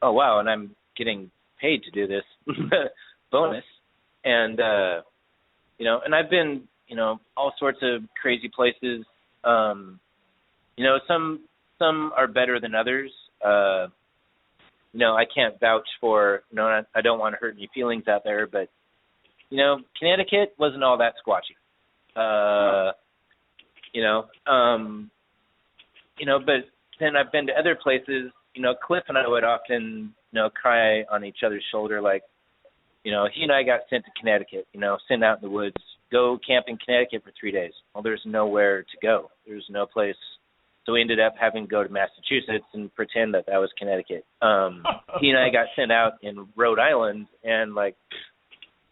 oh wow, and I'm getting paid to do this. Bonus. And and I've been all sorts of crazy places. Some are better than others. I can't vouch for, I don't want to hurt any feelings out there, but, Connecticut wasn't all that squatchy. But then I've been to other places, Cliff and I would often, cry on each other's shoulder, like, he and I got sent to Connecticut, sent out in the woods, go camp in Connecticut for 3 days. Well, there's nowhere to go. There's no place. So we ended up having to go to Massachusetts and pretend that was Connecticut. He and I got sent out in Rhode Island, and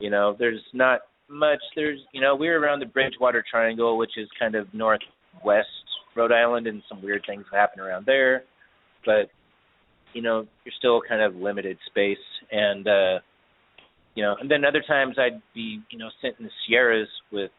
there's not much. There's, we were around the Bridgewater Triangle, which is kind of northwest Rhode Island, and some weird things happen around there. But, you're still kind of limited space. And, and then other times I'd be, sent in the Sierras with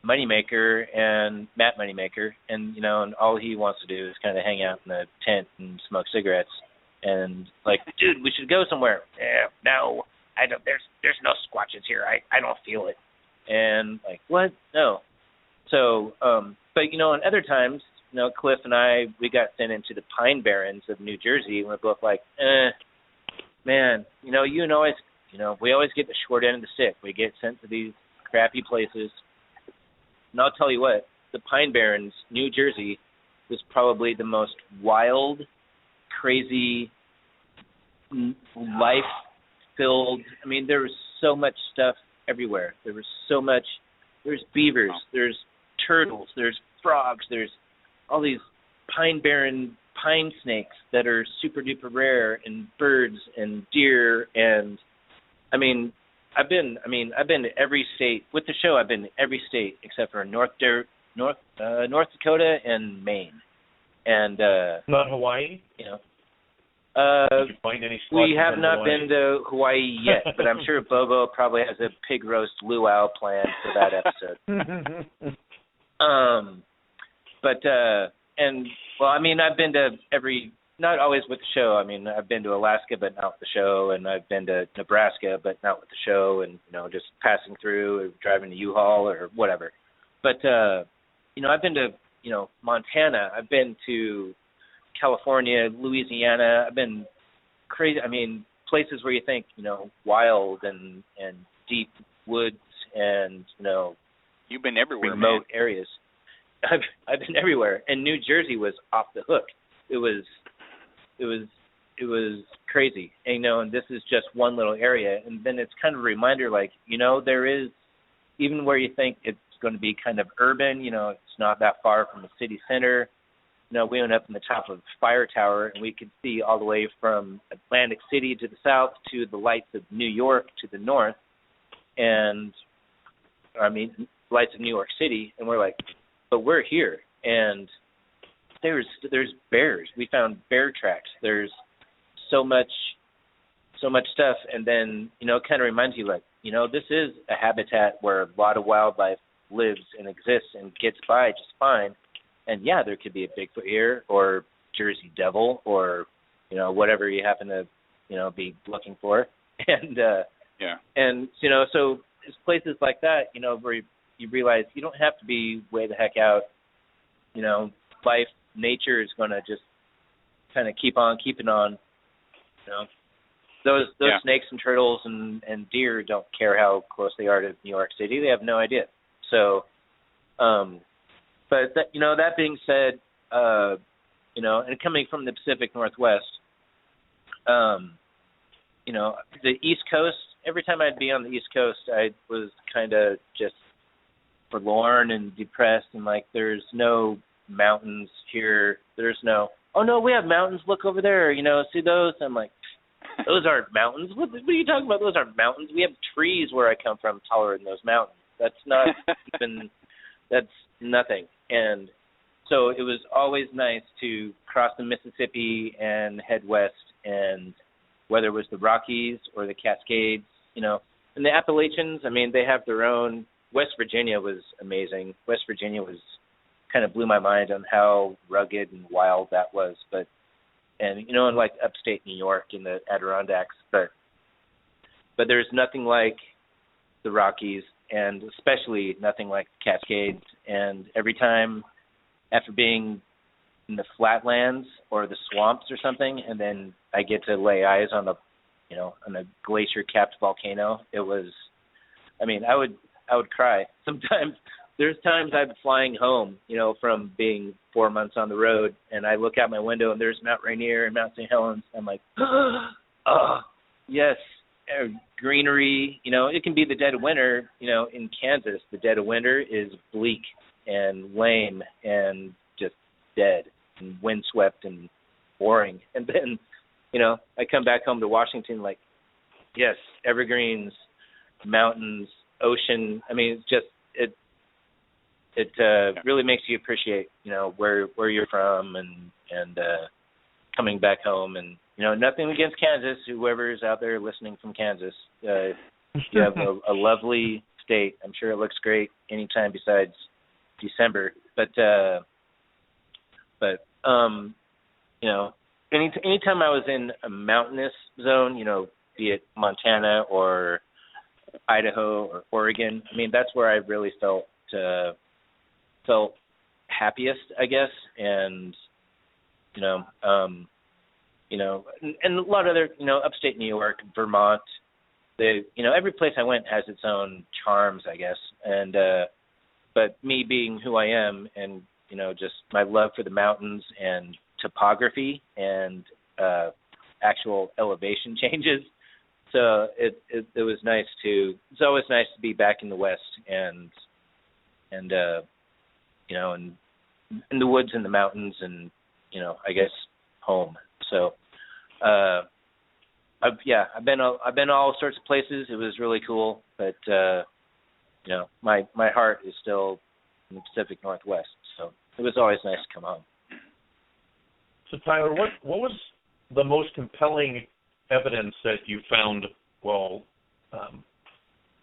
Moneymaker and Matt Moneymaker, and and all he wants to do is kind of hang out in the tent and smoke cigarettes, and like, dude, we should go somewhere. Yeah, no, I don't. There's no squatches here. I don't feel it. And like, what? No. So, but and other times, Cliff and I, we got sent into the Pine Barrens of New Jersey, and we're both like, man, you always, we always get the short end of the stick. We get sent to these crappy places. And I'll tell you what, the Pine Barrens, New Jersey, was probably the most wild, crazy, life-filled. I mean, there was so much stuff everywhere. There was so much. There's beavers. There's turtles. There's frogs. There's all these pine-barren pine snakes that are super duper rare, and birds and deer. And I mean, I've been to every state with the show. I've been to every state except for North Dakota and Maine. And not Hawaii. You know. Did you find any we have not been to Hawaii yet, but I'm sure Bobo probably has a pig roast luau planned for that episode. I've been to not always with the show. I mean, I've been to Alaska, but not with the show, and I've been to Nebraska, but not with the show, and, just passing through or driving to U-Haul or whatever. But, I've been to, Montana. I've been to California, Louisiana. I've been crazy. I mean, places where you think, wild and deep woods and, You've been everywhere, remote areas. I've been everywhere, and New Jersey was off the hook. It was crazy. And, and this is just one little area, and then it's kind of a reminder, like, there is, even where you think it's going to be kind of urban, it's not that far from the city center. We went up in the top of Fire Tower, and we could see all the way from Atlantic City to the south to the lights of New York to the north, lights of New York City, and we're like, but we're here, and there's bears. We found bear tracks. There's so much stuff, and then, it kind of reminds you, like, this is a habitat where a lot of wildlife lives and exists and gets by just fine. And yeah, there could be a Bigfoot here, or Jersey Devil, or whatever you happen to be looking for, and so it's places like that, where you realize you don't have to be way the heck out. Nature is going to just kind of keep on keeping on. Those snakes and turtles and deer don't care how close they are to New York City. They have no idea. So. But that being said, and coming from the Pacific Northwest, the East Coast. Every time I'd be on the East Coast, I was kind of just forlorn and depressed, and like, there's no mountains here. There's no. Oh no, we have mountains. Look over there. See those? I'm like, those aren't mountains. What are you talking about? Those aren't mountains. We have trees where I come from taller than those mountains. That's not even. That's nothing. And so it was always nice to cross the Mississippi and head west, and whether it was the Rockies or the Cascades, and the Appalachians, I mean, they have their own. West Virginia was amazing. West Virginia kind of blew my mind on how rugged and wild that was. And like upstate New York in the Adirondacks, but there's nothing like the Rockies, and especially nothing like the Cascades. And every time after being in the flatlands or the swamps or something, and then I get to lay eyes on on a glacier-capped volcano, it was, I would cry. Sometimes, there's times I'm flying home, from being 4 months on the road, and I look out my window and there's Mount Rainier and Mount St. Helens. I'm like, oh, yes. Greenery, it can be the dead of winter, in Kansas. The dead of winter is bleak and lame and just dead and windswept and boring. And then, I come back home to Washington, like, yes, evergreens, mountains, ocean. I mean, it's just, it really makes you appreciate, where you're from and coming back home. And, nothing against Kansas, whoever is out there listening from Kansas. You have a lovely state. I'm sure it looks great anytime besides December. But anytime I was in a mountainous zone, be it Montana or Idaho or Oregon, I mean, that's where I really felt happiest, I guess. And, and a lot of other, upstate New York, Vermont, every place I went has its own charms, I guess. And, but me being who I am and, just my love for the mountains and topography and actual elevation changes. So it was nice to. It's always nice to be back in the West and you know, and in the woods and the mountains and, you know, I guess home. So I've been all sorts of places. It was really cool, but you know, my heart is still in the Pacific Northwest. So it was always nice to come home. So Tyler, what was the most compelling evidence that you found while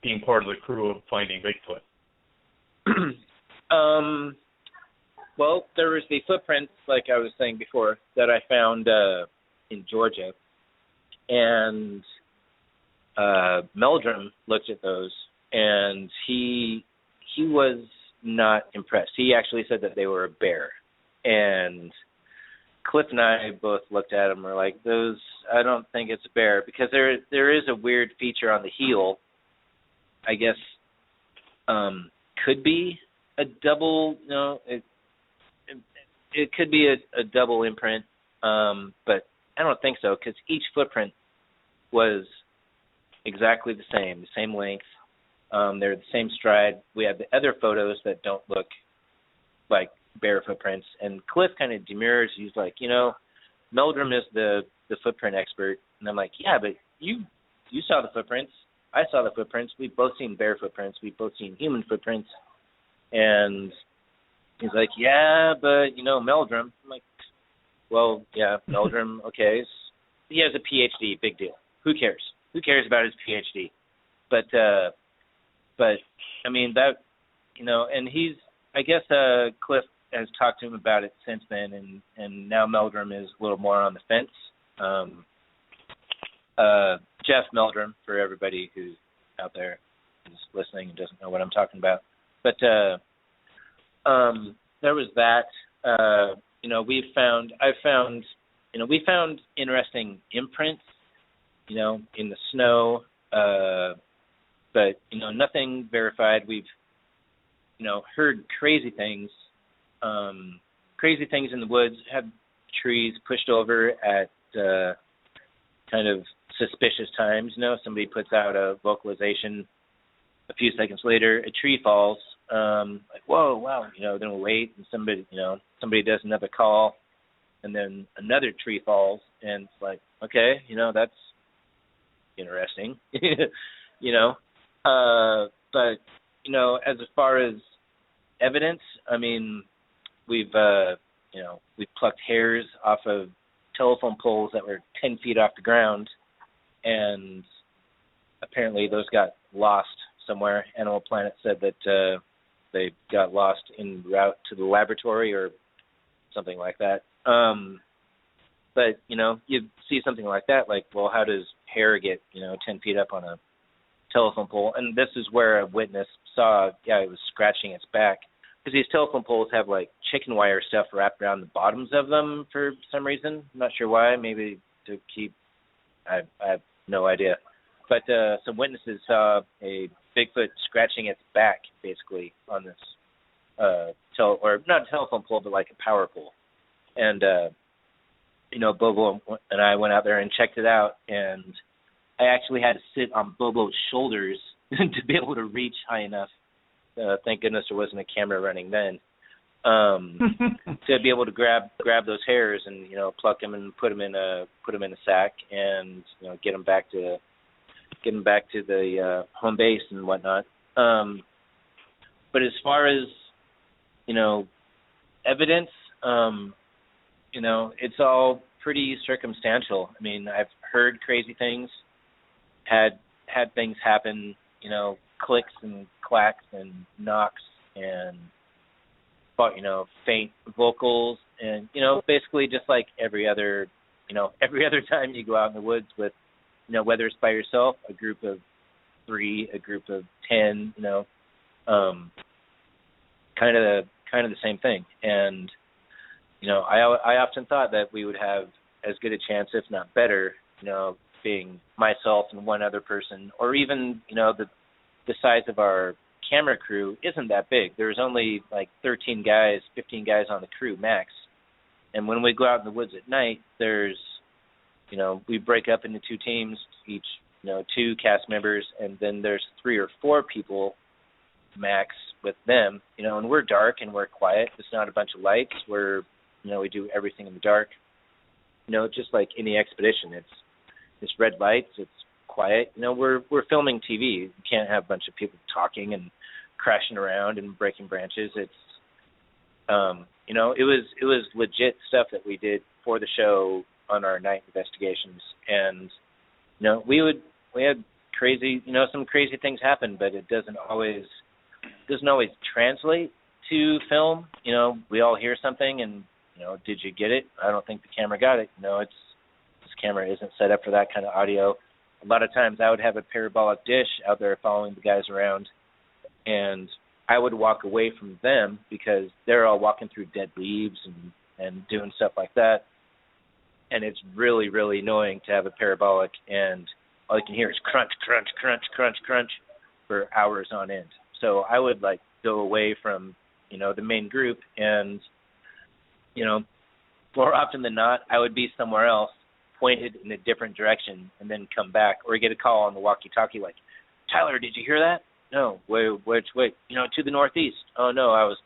being part of the crew of finding Bigfoot? Well, there was the footprints, like I was saying before, that I found in Georgia, and Meldrum looked at those, and he was not impressed. He actually said that they were a bear, and Cliff and I both looked at them and were like, those, I don't think it's a bear, because there is a weird feature on the heel, I guess, could be a double, it could be a double imprint, but I don't think so, because each footprint was exactly the same length. They're the same stride. We have the other photos that don't look like bear footprints, and Cliff kind of demurs. He's like, Meldrum is the footprint expert, and I'm like, yeah, but you saw the footprints. I saw the footprints. We've both seen bear footprints. We've both seen human footprints, and he's like, yeah, but Meldrum. I'm like, well, yeah, Meldrum. Okay, he has a PhD. Big deal. Who cares? Who cares about his PhD? But I mean that, and he's. I guess Cliff has talked to him about it since then, and now Meldrum is a little more on the fence. Jeff Meldrum, for everybody who's out there who's listening and doesn't know what I'm talking about. But there was that. We found interesting imprints, in the snow, but nothing verified. We've heard crazy things in the woods, had trees pushed over at kind of suspicious times. Somebody puts out a vocalization, a few seconds later, a tree falls, like, whoa, wow, then we'll wait, and somebody does another call, and then another tree falls, and it's like, okay, that's interesting, but, as far as evidence, I mean, we've plucked hairs off of telephone poles that were 10 feet off the ground, and apparently those got lost somewhere. Animal Planet said that they got lost en route to the laboratory or something like that. But, you see something like that, like, well, how does hair get, 10 feet up on a telephone pole? And this is where a witness saw, it was scratching its back, because these telephone poles have like chicken wire stuff wrapped around the bottoms of them for some reason. I'm not sure why. Maybe to keep. I have no idea. But some witnesses saw a Bigfoot scratching its back basically on this or not a telephone pole, but like a power pole. And Bobo and I went out there and checked it out, and I actually had to sit on Bobo's shoulders to be able to reach high enough. Thank goodness there wasn't a camera running then. To be able to grab those hairs and pluck them and put them in a sack and get them back to the home base and whatnot. But as far as evidence, it's all pretty circumstantial. I mean, I've heard crazy things, had things happen, clicks and clacks and knocks and faint vocals, and basically just like every other time you go out in the woods with whether it's by yourself, a group of 3, a group of 10, kind of the same thing. And I often thought that we would have as good a chance, if not better, being myself and one other person, or even the size of our camera crew isn't that big. There's only like 13 guys, 15 guys on the crew max. And when we go out in the woods at night, there's we break up into 2 teams, each, 2 cast members, and then there's 3 or 4 people max with them, and we're dark and we're quiet. It's not a bunch of lights. We do everything in the dark. Just like any expedition, it's red lights, it's quiet. We're filming TV. You can't have a bunch of people talking and crashing around and breaking branches. It's it was legit stuff that we did for the show on our night investigations, and we had crazy, some crazy things happen, but it doesn't always translate to film. We all hear something and did you get it? I don't think the camera got it. This camera isn't set up for that kind of audio. A lot of times I would have a parabolic dish out there following the guys around, and I would walk away from them because they're all walking through dead leaves and doing stuff like that. And it's really, really annoying to have a parabolic and all you can hear is crunch, crunch, crunch, crunch, crunch for hours on end. So I would go away from, the main group, and, more often than not, I would be somewhere else pointed in a different direction and then come back or get a call on the walkie-talkie like, Tyler, did you hear that? No, which way? To the northeast. Oh, no, I was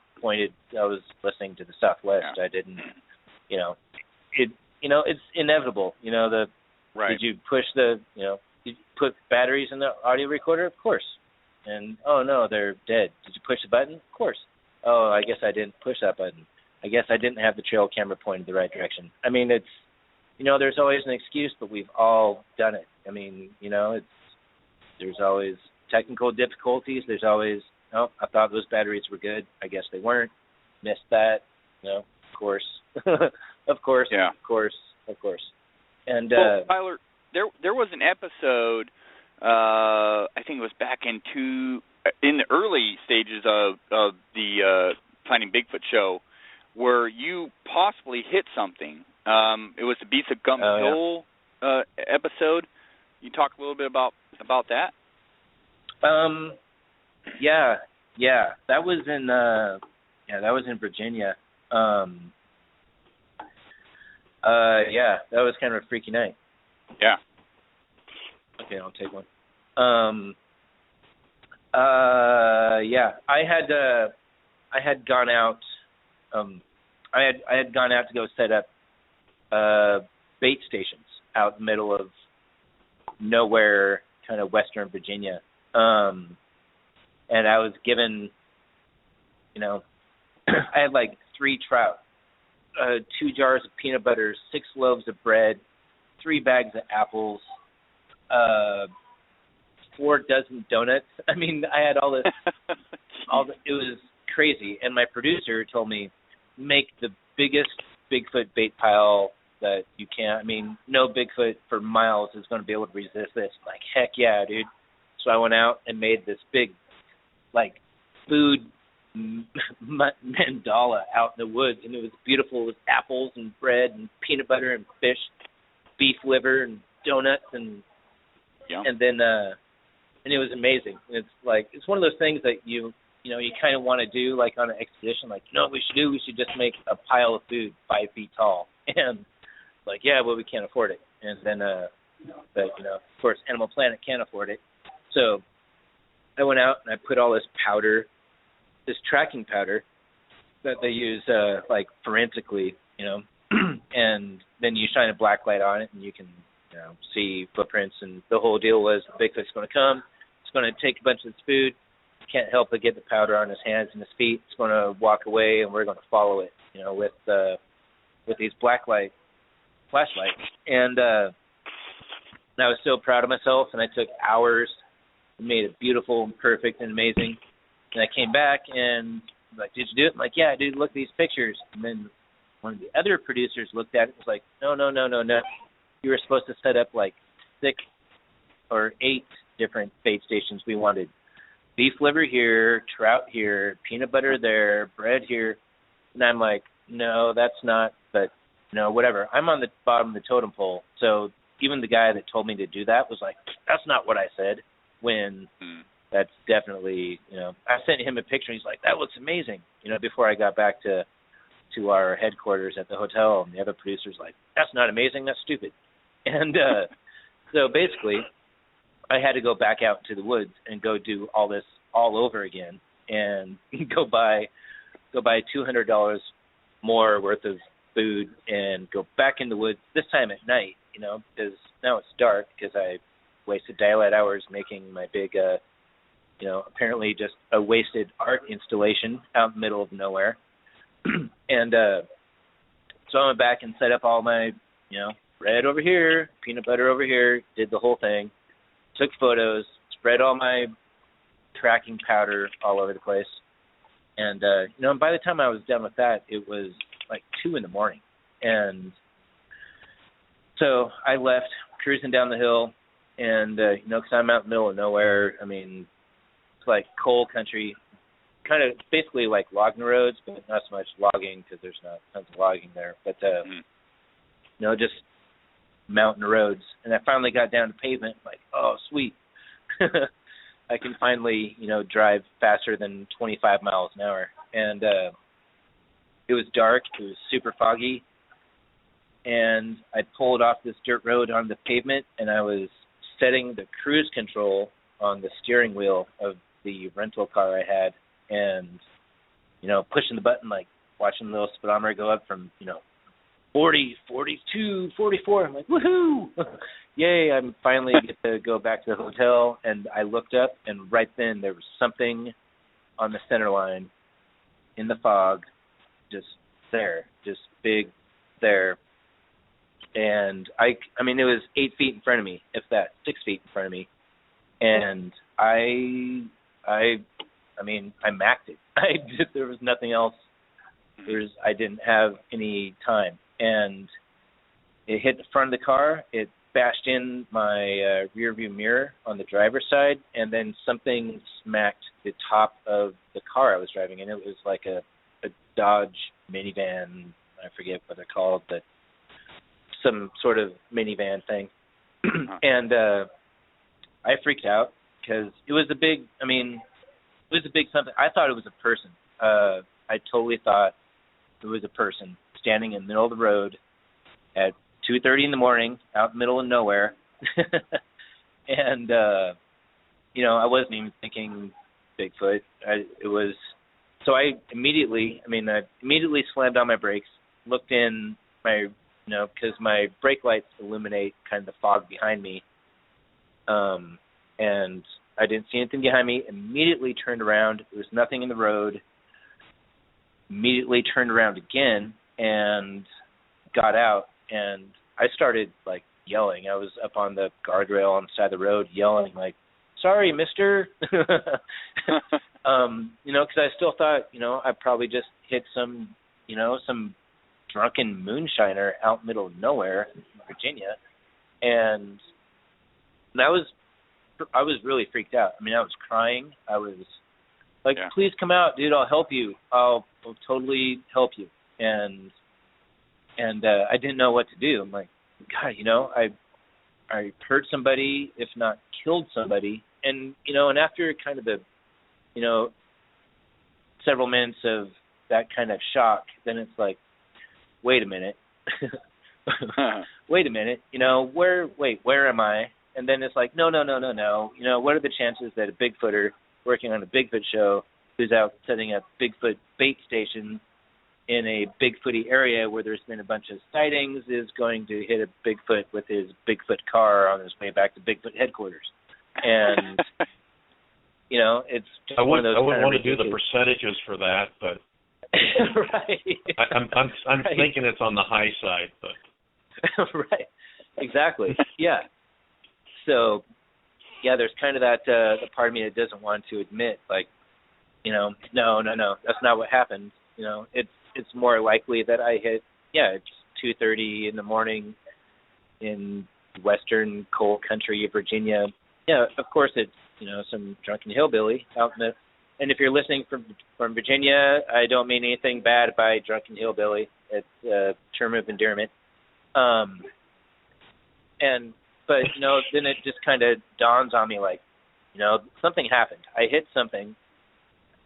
listening to the southwest. Yeah. I didn't, it's inevitable. Right. Did you push did you put batteries in the audio recorder? Of course. And, oh, no, they're dead. Did you push the button? Of course. Oh, I guess I didn't push that button. I guess I didn't have the trail camera pointed the right direction. I mean, it's, there's always an excuse, but we've all done it. I mean, there's always technical difficulties. There's always, I thought those batteries were good. I guess they weren't. Missed that. Of course. Of course. Yeah. Of course. And Tyler, there was an episode, I think it was back in the early stages of the Finding Bigfoot show, where you possibly hit something. It was the Beast of Gump Hill episode. You talk a little bit about that? Yeah. That was in Virginia. That was kind of a freaky night. Yeah. Okay, I'll take one. I had gone out. I had gone out to go set up bait stations out in the middle of nowhere, kind of western Virginia. And I was given, I had 3 trout, 2 jars of peanut butter, 6 loaves of bread, 3 bags of apples, 4 dozen donuts. I mean, I had all this. It was crazy. And my producer told me, make the biggest Bigfoot bait pile that you can. I mean, no Bigfoot for miles is going to be able to resist this. I'm like, heck yeah, dude. So I went out and made this big, food mandala out in the woods, and it was beautiful. It was apples and bread and peanut butter and fish, beef liver and donuts, and then and it was amazing. It's it's one of those things that you kind of want to do on an expedition. What we should do? We should just make a pile of food 5 feet tall, and we can't afford it. And then but of course Animal Planet can't afford it. So I went out and I put all this powder, this tracking powder that they use forensically, and then you shine a black light on it and you can see footprints, and the whole deal was Bigfoot's going to come, it's going to take a bunch of this food, can't help but get the powder on his hands and his feet, it's going to walk away and we're going to follow it, with these black light flashlights. And I was so proud of myself, and I took hours and made it beautiful and perfect and amazing. And I came back and did you do it? I'm like, yeah, dude, look at these pictures. And then one of the other producers looked at it and was like, no. You were supposed to set up 6 or 8 different bait stations. We wanted beef liver here, trout here, peanut butter there, bread here. And I'm like, no, that's not, but whatever. I'm on the bottom of the totem pole. So even the guy that told me to do that was like, that's not what I said, when that's definitely, I sent him a picture and he's like, that looks amazing. Before I got back to our headquarters at the hotel, and the other producer's like, that's not amazing, that's stupid. And so basically, I had to go back out to the woods and go do all this all over again, and go buy $200 more worth of food and go back in the woods, this time at night, because now it's dark, because I wasted daylight hours making my big, apparently just a wasted art installation out in the middle of nowhere. And so I went back and set up all my, bread over here, peanut butter over here, did the whole thing, took photos, spread all my tracking powder all over the place. And, by the time I was done with that, it was like 2 a.m. And so I left, cruising down the hill, and, because I'm out in the middle of nowhere, I mean, it's like coal country, kind of basically like logging roads, but not so much logging because there's not tons of logging there. But, just mountain roads. And I finally got down to pavement, like, oh, sweet. I can finally, drive faster than 25 miles an hour. And it was dark. It was super foggy. And I pulled off this dirt road on the pavement, and I was setting the cruise control on the steering wheel of the rental car I had and, pushing the button, like watching the little speedometer go up from, 40, 42, 44. I'm like, woohoo! Yay, I'm finally get to go back to the hotel. And I looked up, and right then there was something on the center line in the fog, just there, just big there. And I mean, it was 8 feet in front of me, if that, 6 feet in front of me. And I macked it. There was nothing else. I didn't have any time. And it hit the front of the car. It bashed in my rear view mirror on the driver's side, and then something smacked the top of the car I was driving in. It was like a Dodge minivan. I forget what they're called, but some sort of minivan thing. And I freaked out because it was a big something. I thought it was a person. I totally thought it was a person standing in the middle of the road at 2:30 in the morning, out in the middle of nowhere. And, I wasn't even thinking Bigfoot. I immediately slammed on my brakes, looked in my, because my brake lights illuminate kind of the fog behind me. And I didn't see anything behind me, immediately turned around. There was nothing in the road. Immediately turned around again and got out, and I started, like, yelling. I was up on the guardrail on the side of the road yelling, like, sorry, mister. Because I still thought, I probably just hit some drunken moonshiner out in the middle of nowhere in Virginia. And I was really freaked out. I mean, I was crying. I was like, Please come out, dude. I'll help you. I'll totally help you. And I didn't know what to do. I'm like, God, I hurt somebody, if not killed somebody. And, and after kind of the, several minutes of that kind of shock, then it's like, wait a minute. Wait a minute. Where am I? And then it's like, no. What are the chances that a Bigfooter working on a Bigfoot show who's out setting up Bigfoot bait stations in a Bigfooty area where there's been a bunch of sightings is going to hit a Bigfoot with his Bigfoot car on his way back to Bigfoot headquarters? And, it's just one of those. I wouldn't want to do the percentages for that, but right. I'm right. Thinking it's on the high side, but right, exactly, yeah. So, yeah, there's kind of that the part of me that doesn't want to admit, like, no, that's not what happened. It's more likely that I hit, it's 2:30 in the morning in western coal country of Virginia. Yeah, of course it's, some drunken hillbilly out in the, and if you're listening from Virginia, I don't mean anything bad by drunken hillbilly. It's a term of endearment. But, then it just kind of dawns on me like, something happened. I hit something,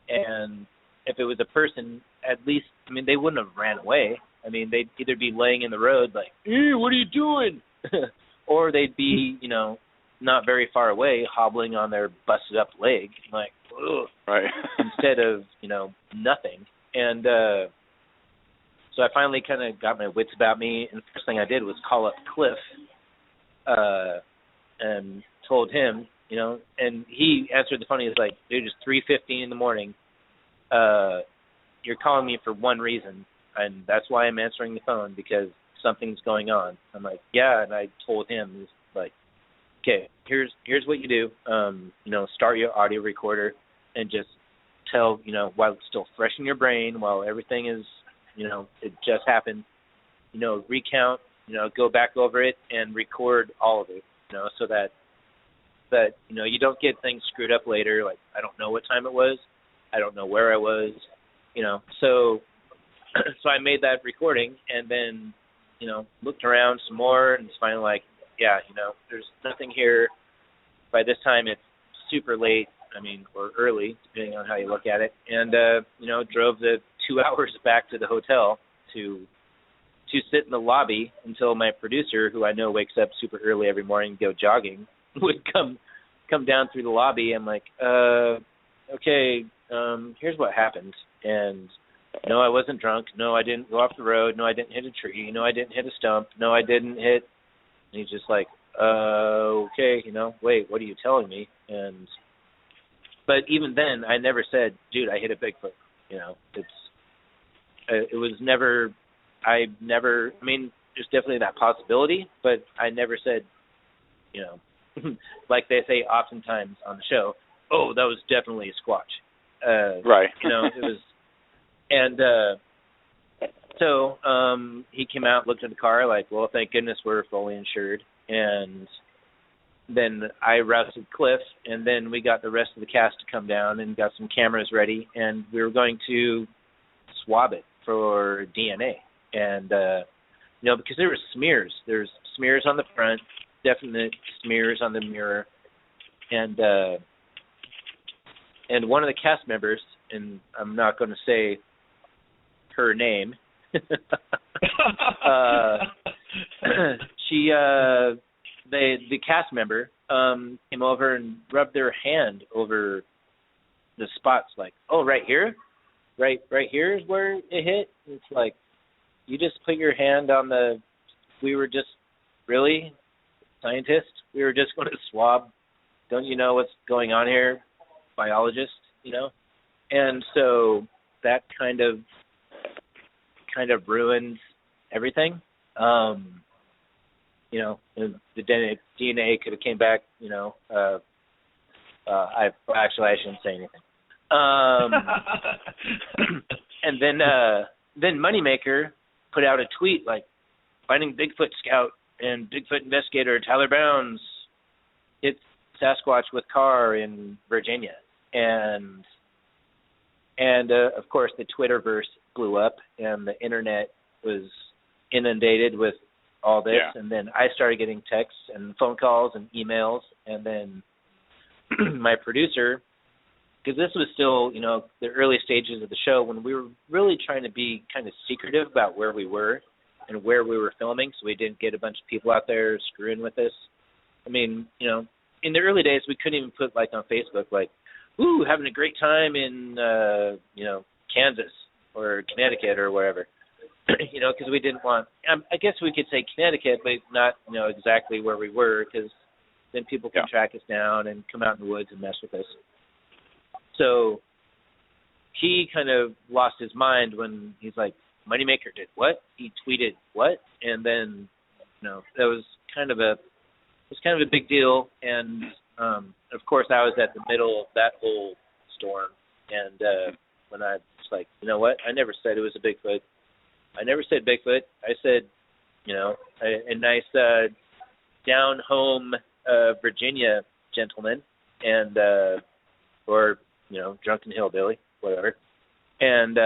and if it was a person, at least, they wouldn't have ran away. They'd either be laying in the road like, hey, what are you doing? or they'd be, you know, not very far away, hobbling on their busted up leg, like, ugh, right, instead of, you know, nothing. And so I finally kind of got my wits about me, and the first thing I did was call up Cliff and told him, you know, and he answered the phone. He was like, dude, it's 3:15 in the morning. You're calling me for one reason, and that's why I'm answering the phone, because something's going on. I'm like, yeah, and I told him, he's like, okay, here's what you do. You know, start your audio recorder and just tell, you know, while it's still fresh in your brain, while everything is, you know, it just happened, you know, recount, you know, go back over it and record all of it, you know, so that, you know, you don't get things screwed up later. Like, I don't know what time it was. I don't know where I was, you know. So I made that recording and then, you know, looked around some more and it's finally like, yeah, you know, there's nothing here. By this time it's super late, I mean, or early, depending on how you look at it. And, you know, drove the 2 hours back to the hotel to sit in the lobby until my producer, who I know wakes up super early every morning to go jogging, would come down through the lobby. I'm like, okay, here's what happened. And no, I wasn't drunk. No, I didn't go off the road. No, I didn't hit a tree. No, I didn't hit a stump. No, I didn't hit. And he's just like, okay, you know, wait, what are you telling me? But even then, I never said, dude, I hit a Bigfoot. You know, it was never, I mean, there's definitely that possibility, but I never said, you know, like they say oftentimes on the show, oh, that was definitely a Squatch. Right. You know, it was, and so he came out, looked at the car, like, well, thank goodness we're fully insured. And then I routed Cliff, and then we got the rest of the cast to come down and got some cameras ready, and we were going to swab it for DNA. And, you know, because there were smears. There's smears on the front, definite smears on the mirror. And one of the cast members, and I'm not going to say her name, the cast member came over and rubbed their hand over the spots, like, oh, right here here is where it hit. It's like, you just put your hand on we were just, really, scientists, we were just going to swab. Don't you know what's going on here, biologist, you know? And so that kind of ruined everything. You know, the DNA could have came back, you know. I shouldn't say anything. And then Moneymaker put out a tweet like, finding Bigfoot scout and Bigfoot investigator Tyler Bounds hit Sasquatch with car in Virginia. And of course the Twitterverse blew up and the internet was inundated with all this. Yeah. And then I started getting texts and phone calls and emails. And then my producer, because this was still, you know, the early stages of the show when we were really trying to be kind of secretive about where we were and where we were filming, so we didn't get a bunch of people out there screwing with us. I mean, you know, in the early days, we couldn't even put, like, on Facebook, like, ooh, having a great time in, you know, Kansas or Connecticut or wherever, you know, because we didn't want, I guess we could say Connecticut, but not, you know, exactly where we were, because then people can track us down and come out in the woods and mess with us. So he kind of lost his mind when he's like, Moneymaker did what? He tweeted what? And then, you know, that was kind of a big deal. And of course, I was at the middle of that whole storm. And when I was like, you know what? I never said it was a Bigfoot. I never said Bigfoot. I said, you know, a nice down home Virginia gentleman, and or, you know, drunken hillbilly, whatever. And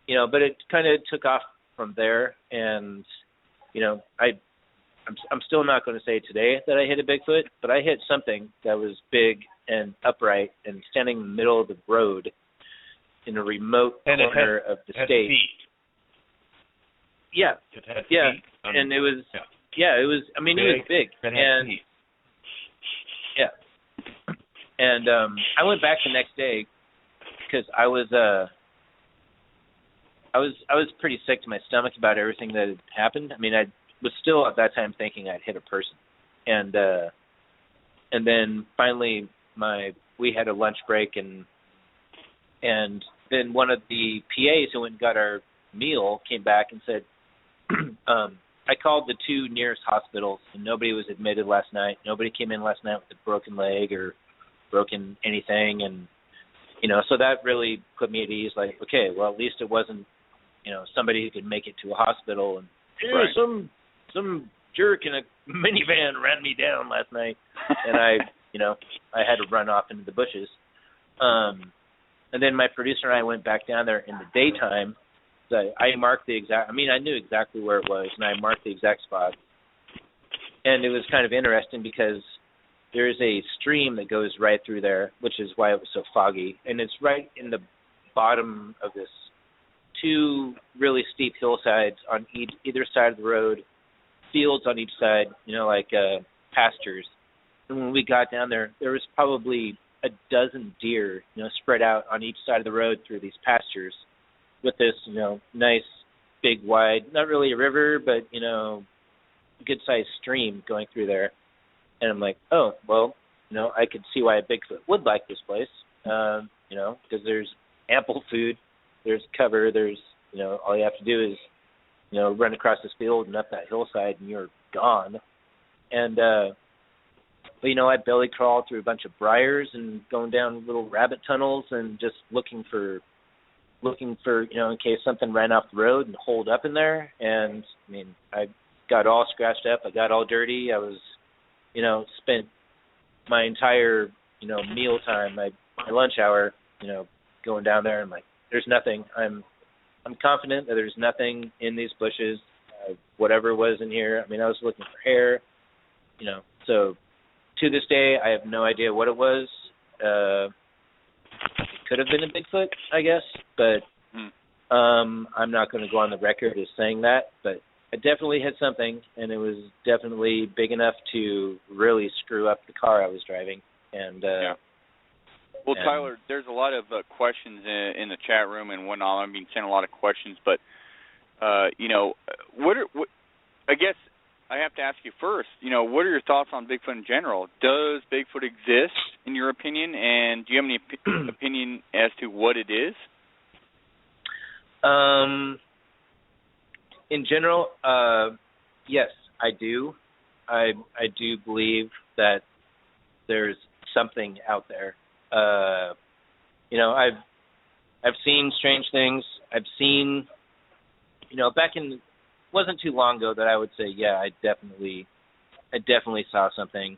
you know, but it kind of took off from there. And you know, I'm still not going to say today that I hit a Bigfoot, but I hit something that was big and upright and standing in the middle of the road in a remote corner of the state. Feet. Yeah. It had yeah. feet. And it was Yeah, it was. I mean, it was big, and yeah. And I went back the next day because I was pretty sick to my stomach about everything that had happened. I mean, I was still at that time thinking I'd hit a person, and then finally we had a lunch break, and then one of the PAs who went and got our meal came back and said, I called the 2 nearest hospitals, and nobody was admitted last night. Nobody came in last night with a broken leg or broken anything, and so that really put me at ease. Like, okay, well, at least it wasn't somebody who could make it to a hospital, and some jerk in a minivan ran me down last night, and I had to run off into the bushes. And then my producer and I went back down there in the daytime. So I marked the exact. I mean, I knew exactly where it was, and I marked the exact spot. And it was kind of interesting because there is a stream that goes right through there, which is why it was so foggy. And it's right in the bottom of this 2 really steep hillsides on either side of the road, fields on each side, like pastures. And when we got down there, there was probably a dozen deer, spread out on each side of the road through these pastures, with this, nice, big, wide, not really a river, but, good-sized stream going through there. And I'm like, oh, well, I could see why a Bigfoot would like this place, because there's ample food, there's cover, there's, all you have to do is, run across this field and up that hillside and you're gone. And, but, I belly crawled through a bunch of briars and going down little rabbit tunnels and just looking for, in case something ran off the road and holed up in there. And, I mean, I got all scratched up. I got all dirty. I was, spent my entire, meal time, my lunch hour, going down there. And I'm like, there's nothing. I'm confident that there's nothing in these bushes, whatever was in here. I mean, I was looking for hair, so to this day, I have no idea what it was. It could have been a Bigfoot, I guess, but I'm not going to go on the record as saying that, but I definitely had something, and it was definitely big enough to really screw up the car I was driving. And Well, Tyler, there's a lot of questions in the chat room and whatnot. I've been sent a lot of questions, but what I guess I have to ask you first. What are your thoughts on Bigfoot in general? Does Bigfoot exist, in your opinion, and do you have any opinion as to what it is? In general, yes, I do. I do believe that there's something out there. I've seen strange things. I've seen, back in, wasn't too long ago that I would say, yeah, I definitely saw something,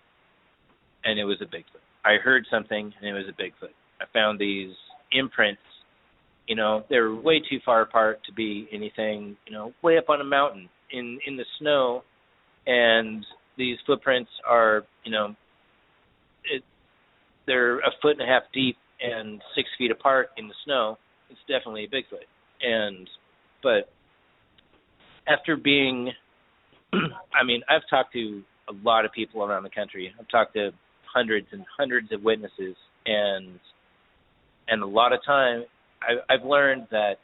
and it was a Bigfoot. I heard something, and it was a Bigfoot. I found these imprints. They're way too far apart to be anything, way up on a mountain in the snow, and these footprints are, they're 1.5 feet deep and 6 feet apart in the snow. It's definitely a Bigfoot. But after being, I've talked to a lot of people around the country. I've talked to hundreds and hundreds of witnesses, and a lot of time, I've learned that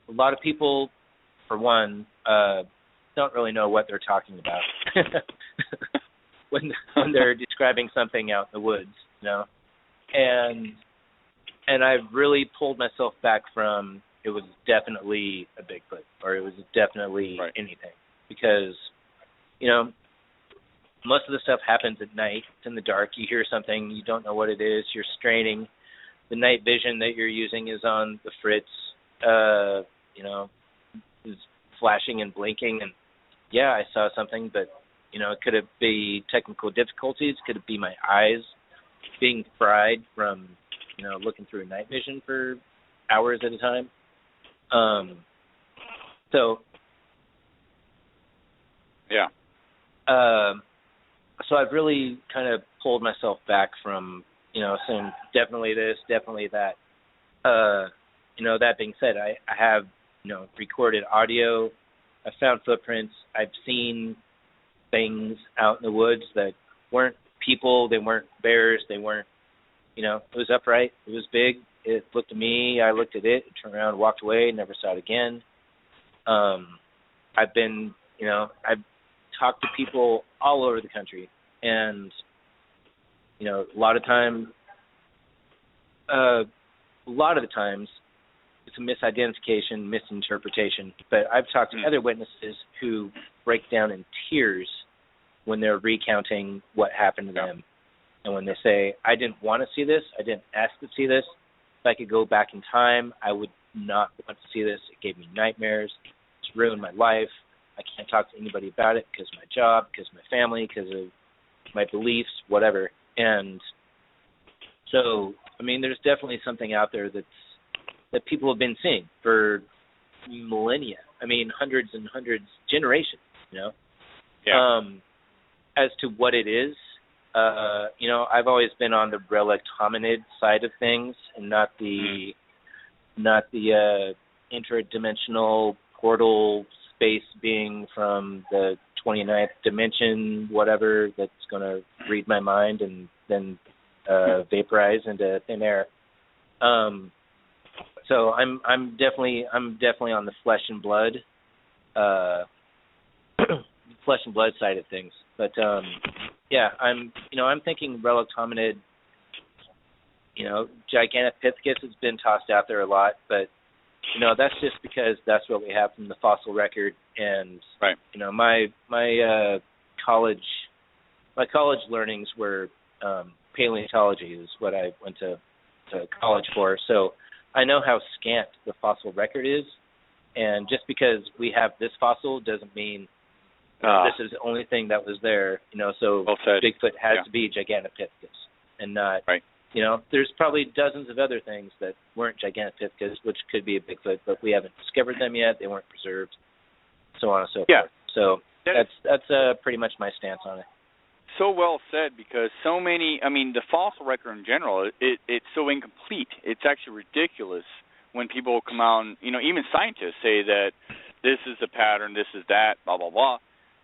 a lot of people, for one, don't really know what they're talking about when they're describing something out in the woods, And I've really pulled myself back from it was definitely a Bigfoot or it was definitely anything, because most of the stuff happens at night. It's in the dark. You hear something, you don't know what it is. You're straining. The night vision that you're using is on the fritz, is flashing and blinking. And, yeah, I saw something, but, it could be technical difficulties. Could it be my eyes being fried from, looking through night vision for hours at a time? Yeah. So I've really kind of pulled myself back from, saying definitely this, definitely that. That being said, I have, recorded audio. I've found footprints. I've seen things out in the woods that weren't people, they weren't bears, they weren't, it was upright, it was big, it looked at me, I looked at it, turned around, walked away, never saw it again. I've talked to people all over the country, and, a lot of the times, it's a misidentification, misinterpretation, but I've talked to other witnesses who break down in tears when they're recounting what happened to them. And when they say, I didn't want to see this, I didn't ask to see this, if I could go back in time, I would not want to see this. It gave me nightmares. It's ruined my life. I can't talk to anybody about it because of my job, because of my family, because of my beliefs, whatever. And so, there's definitely something out there that people have been seeing for millennia. Hundreds and hundreds, generations, Yeah. As to what it is, I've always been on the relict hominid side of things and not the interdimensional portal space being from the 29th dimension, whatever, that's going to read my mind and then vaporize into thin air. So I'm definitely on the flesh and blood side of things. But I'm thinking relict hominid. Gigantopithecus has been tossed out there a lot, but that's just because that's what we have from the fossil record. And right. My college learnings were paleontology is what I went to college for. So I know how scant the fossil record is, and just because we have this fossil doesn't mean this is the only thing that was there. So well said. Bigfoot has to be Gigantopithecus, and not right. There's probably dozens of other things that weren't Gigantopithecus, which could be a Bigfoot, but we haven't discovered them yet. They weren't preserved, so on and so forth. So that's pretty much my stance on it. So well said, because so many, the fossil record in general, it's so incomplete. It's actually ridiculous when people come out and, even scientists say that this is a pattern, this is that, blah, blah, blah.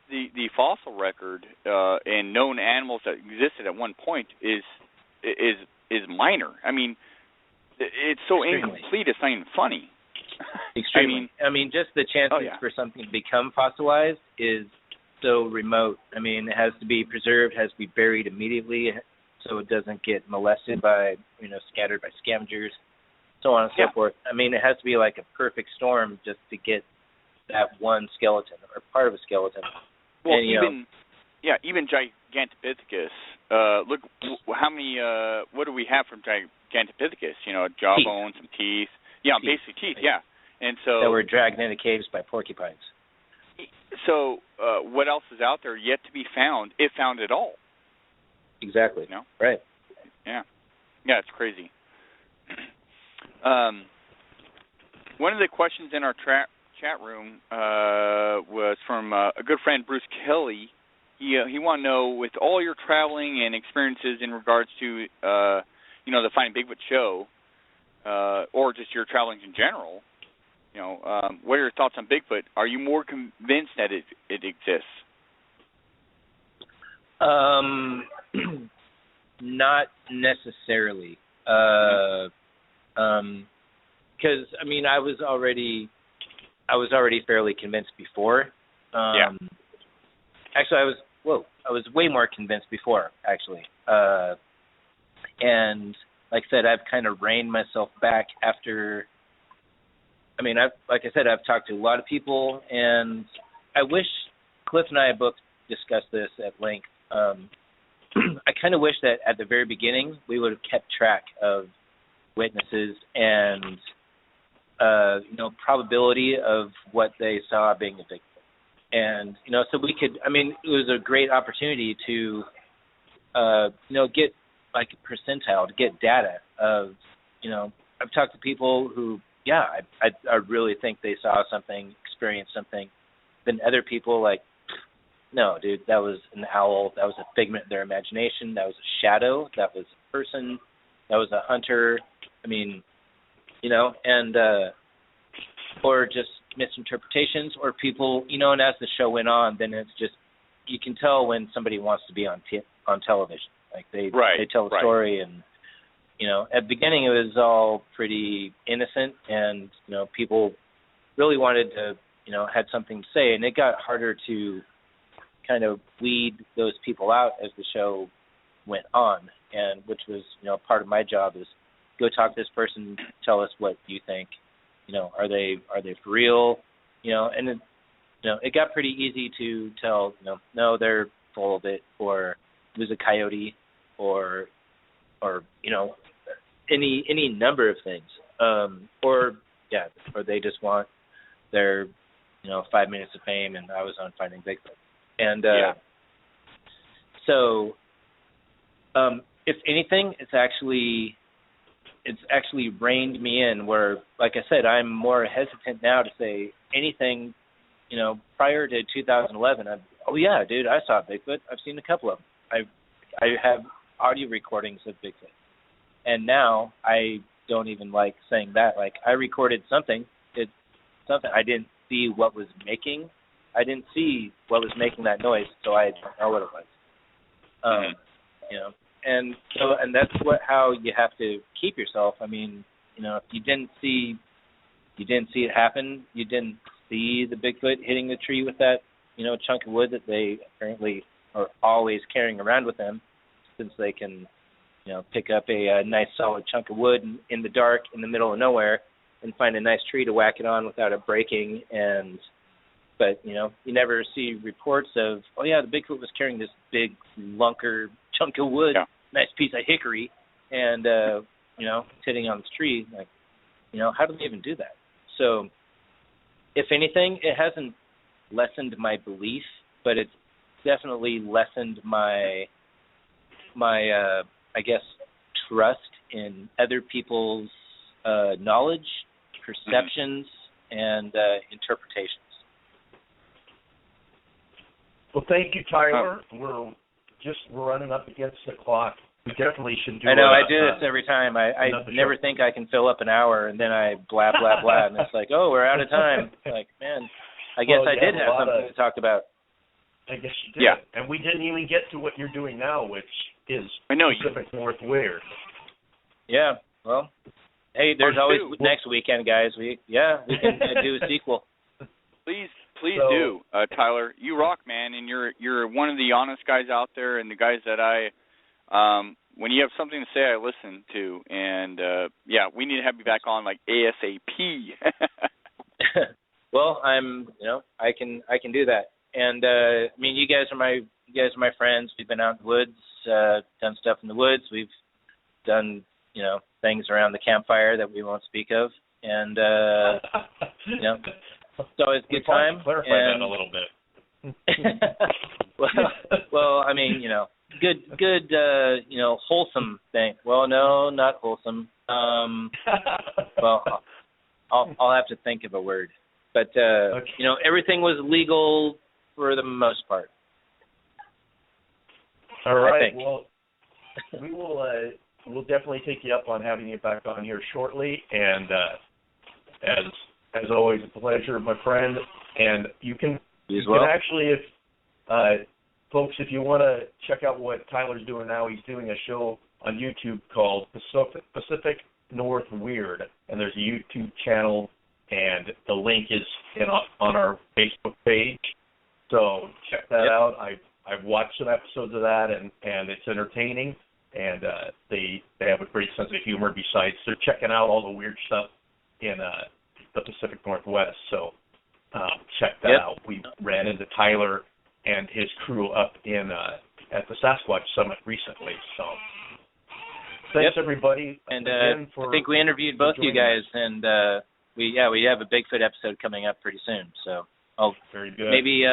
The fossil record and known animals that existed at one point is minor. It's so Extremely. incomplete, it's not even funny. Extremely. Just the chances for something to become fossilized is so remote. It has to be preserved, has to be buried immediately so it doesn't get molested by, scattered by scavengers, so on and so forth. It has to be like a perfect storm just to get that one skeleton or part of a skeleton. Well, and, even Gigantopithecus, look how many, what do we have from Gigantopithecus? Jawbone, some teeth. Yeah, basically teeth, yeah. And so that were dragged into caves by porcupines. So what else is out there yet to be found, if found at all? Exactly. Right. Yeah. Yeah, it's crazy. One of the questions in our chat room was from a good friend, Bruce Kelly. He wanted to know, with all your traveling and experiences in regards to, the Finding Bigfoot show, or just your travels in general, what are your thoughts on Bigfoot? Are you more convinced that it exists? Not necessarily. Because I was already fairly convinced before. Actually, I was way more convinced before, actually. And like I said, I've kind of reined myself back after. I've talked to a lot of people, and I wish Cliff and I both discussed this at length. I kind of wish that at the very beginning we would have kept track of witnesses and probability of what they saw being a Bigfoot, and so we could. It was a great opportunity to get like a percentile, to get data of. I've talked to people who. Yeah, I really think they saw something, experienced something. Then other people like, no, dude, that was an owl. That was a figment of their imagination. That was a shadow. That was a person. That was a hunter. Or just misinterpretations, or people, and as the show went on, then it's just, you can tell when somebody wants to be on television. Like they tell a story, and at the beginning it was all pretty innocent, and people really wanted to had something to say, and it got harder to kind of weed those people out as the show went on, and which was part of my job is go talk to this person, tell us what you think. Are they for real? And then, it got pretty easy to tell, no, they're full of it, or it was a coyote, or any number of things, or they just want their 5 minutes of fame, and I was on Finding Bigfoot, and so if anything, it's actually reined me in. Where, like I said, I'm more hesitant now to say anything. Prior to 2011, oh yeah, dude, I saw Bigfoot. I've seen a couple of them. I have audio recordings of Bigfoot, and now I don't even like saying that. Like, I recorded something. It's something I didn't see what was making. I didn't see what was making that noise, so I don't know what it was. And that's how you have to keep yourself. I mean, if you didn't see it happen, you didn't see the Bigfoot hitting the tree with that, chunk of wood that they apparently are always carrying around with them, since they can, pick up a nice solid chunk of wood in the dark in the middle of nowhere and find a nice tree to whack it on without it breaking. But you never see reports of, oh yeah, the Bigfoot was carrying this big lunker chunk of wood, nice piece of hickory, and sitting on this tree. Like, how do they even do that? So, if anything, it hasn't lessened my belief, but it's definitely lessened my I guess, trust in other people's knowledge, perceptions, and interpretations. Well, thank you, Tyler. We're running up against the clock. We definitely should do. I know. I do this every time. I never think I can fill up an hour, and then I blah blah blah, and it's like, oh, we're out of time. Like, man, I guess I did have something to talk about. I guess you did. Yeah. And we didn't even get to what you're doing now, which is Pacific NWEIRD. Yeah. Well, hey, there's always next weekend, guys. We can do a sequel. Please do, Tyler. You rock, man, and you're one of the honest guys out there, and the guys that when you have something to say, I listen to, and we need to have you back on like ASAP. Well, I can do that, and I mean, you guys are my friends. We've been out in the woods, done stuff in the woods. We've done things around the campfire that we won't speak of, and it's always a good time. Clarify that a little bit. well, I mean, good, wholesome thing. Well, no, not wholesome. Well, I'll have to think of a word. But everything was legal for the most part. All right. Well, we will. We'll definitely take you up on having you back on here shortly. And as always, a pleasure, my friend. And you can actually, if folks, if you want to check out what Tyler's doing now, he's doing a show on YouTube called Pacific NWEIRD, and there's a YouTube channel, and the link is on our Facebook page. So check that out. I've watched some episodes of that, and it's entertaining, and they have a great sense of humor. Besides, they're checking out all the weird stuff in the Pacific Northwest. So check that out. We ran into Tyler and his crew up at the Sasquatch Summit recently. So thanks everybody. And I think we interviewed both you guys, and we have a Bigfoot episode coming up pretty soon. So I'll maybe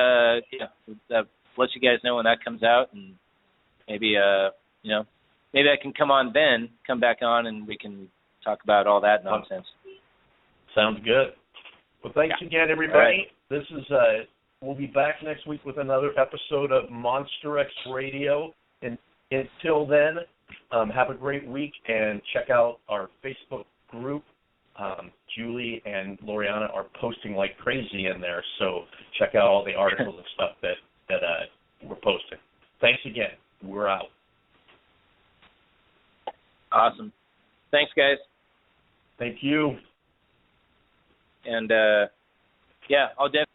let you guys know when that comes out, and maybe maybe I can come back on, and we can talk about all that nonsense. Sounds good. Well, thanks again, everybody. Right. This is we'll be back next week with another episode of Monster X Radio. And until then, have a great week, and check out our Facebook group. Julie and Loriana are posting like crazy in there, so check out all the articles and stuff that we're Thanks, guys. Thank you. And, yeah, I'll definitely